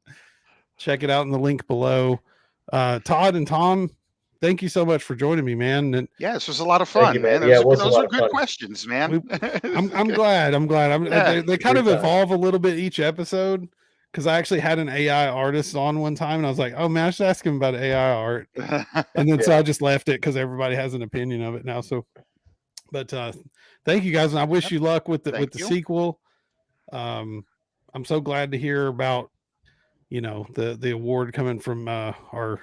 Check it out in the link below. Todd and Tom, thank you so much for joining me, man. And yeah, this was a lot of fun, you, man. Yeah, Those are good questions, man. I'm glad. Yeah, they kind of evolve a little bit each episode, because I actually had an AI artist on one time, and I was like, oh man, I should ask him about AI art. And then so I just left it because everybody has an opinion of it now. So, but thank you guys, and I wish you luck with the sequel. I'm so glad to hear about the award coming from our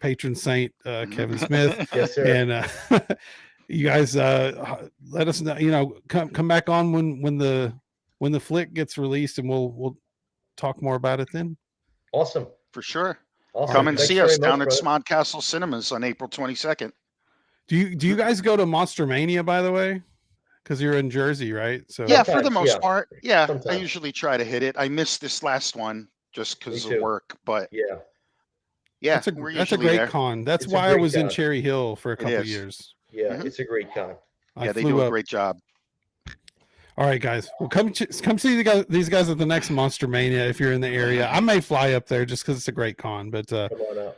patron saint, Kevin Smith. Yes, sir. And you guys let us know, come back on when the flick gets released, and we'll talk more about it then. Awesome. For sure. Awesome. Come and Thanks see us very down much, at brother. Smod Castle Cinemas on April 22nd. Do you guys go to Monster Mania, by the way? Because you're in Jersey, right? So Yeah, for the Sometimes, most part. Yeah, I Sometimes. usually try to hit it. I missed this last one just because Me of too. work, but Yeah. yeah, that's a we're great usually there. con. That's It's a why I great was in con. Cherry Hill for a couple is. years. Yeah. Mhm. It's a great con. Yeah, they do a great job. All right, guys. Well, come see these guys at the next Monster Mania if you're in the area. I may fly up there just because it's a great con. But Come on out.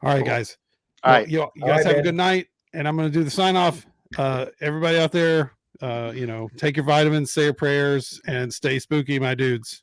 all right, Cool. guys. All right. You guys All right, have a man. good night, and I'm going to do the sign off. Everybody out there, take your vitamins, say your prayers, and stay spooky, my dudes.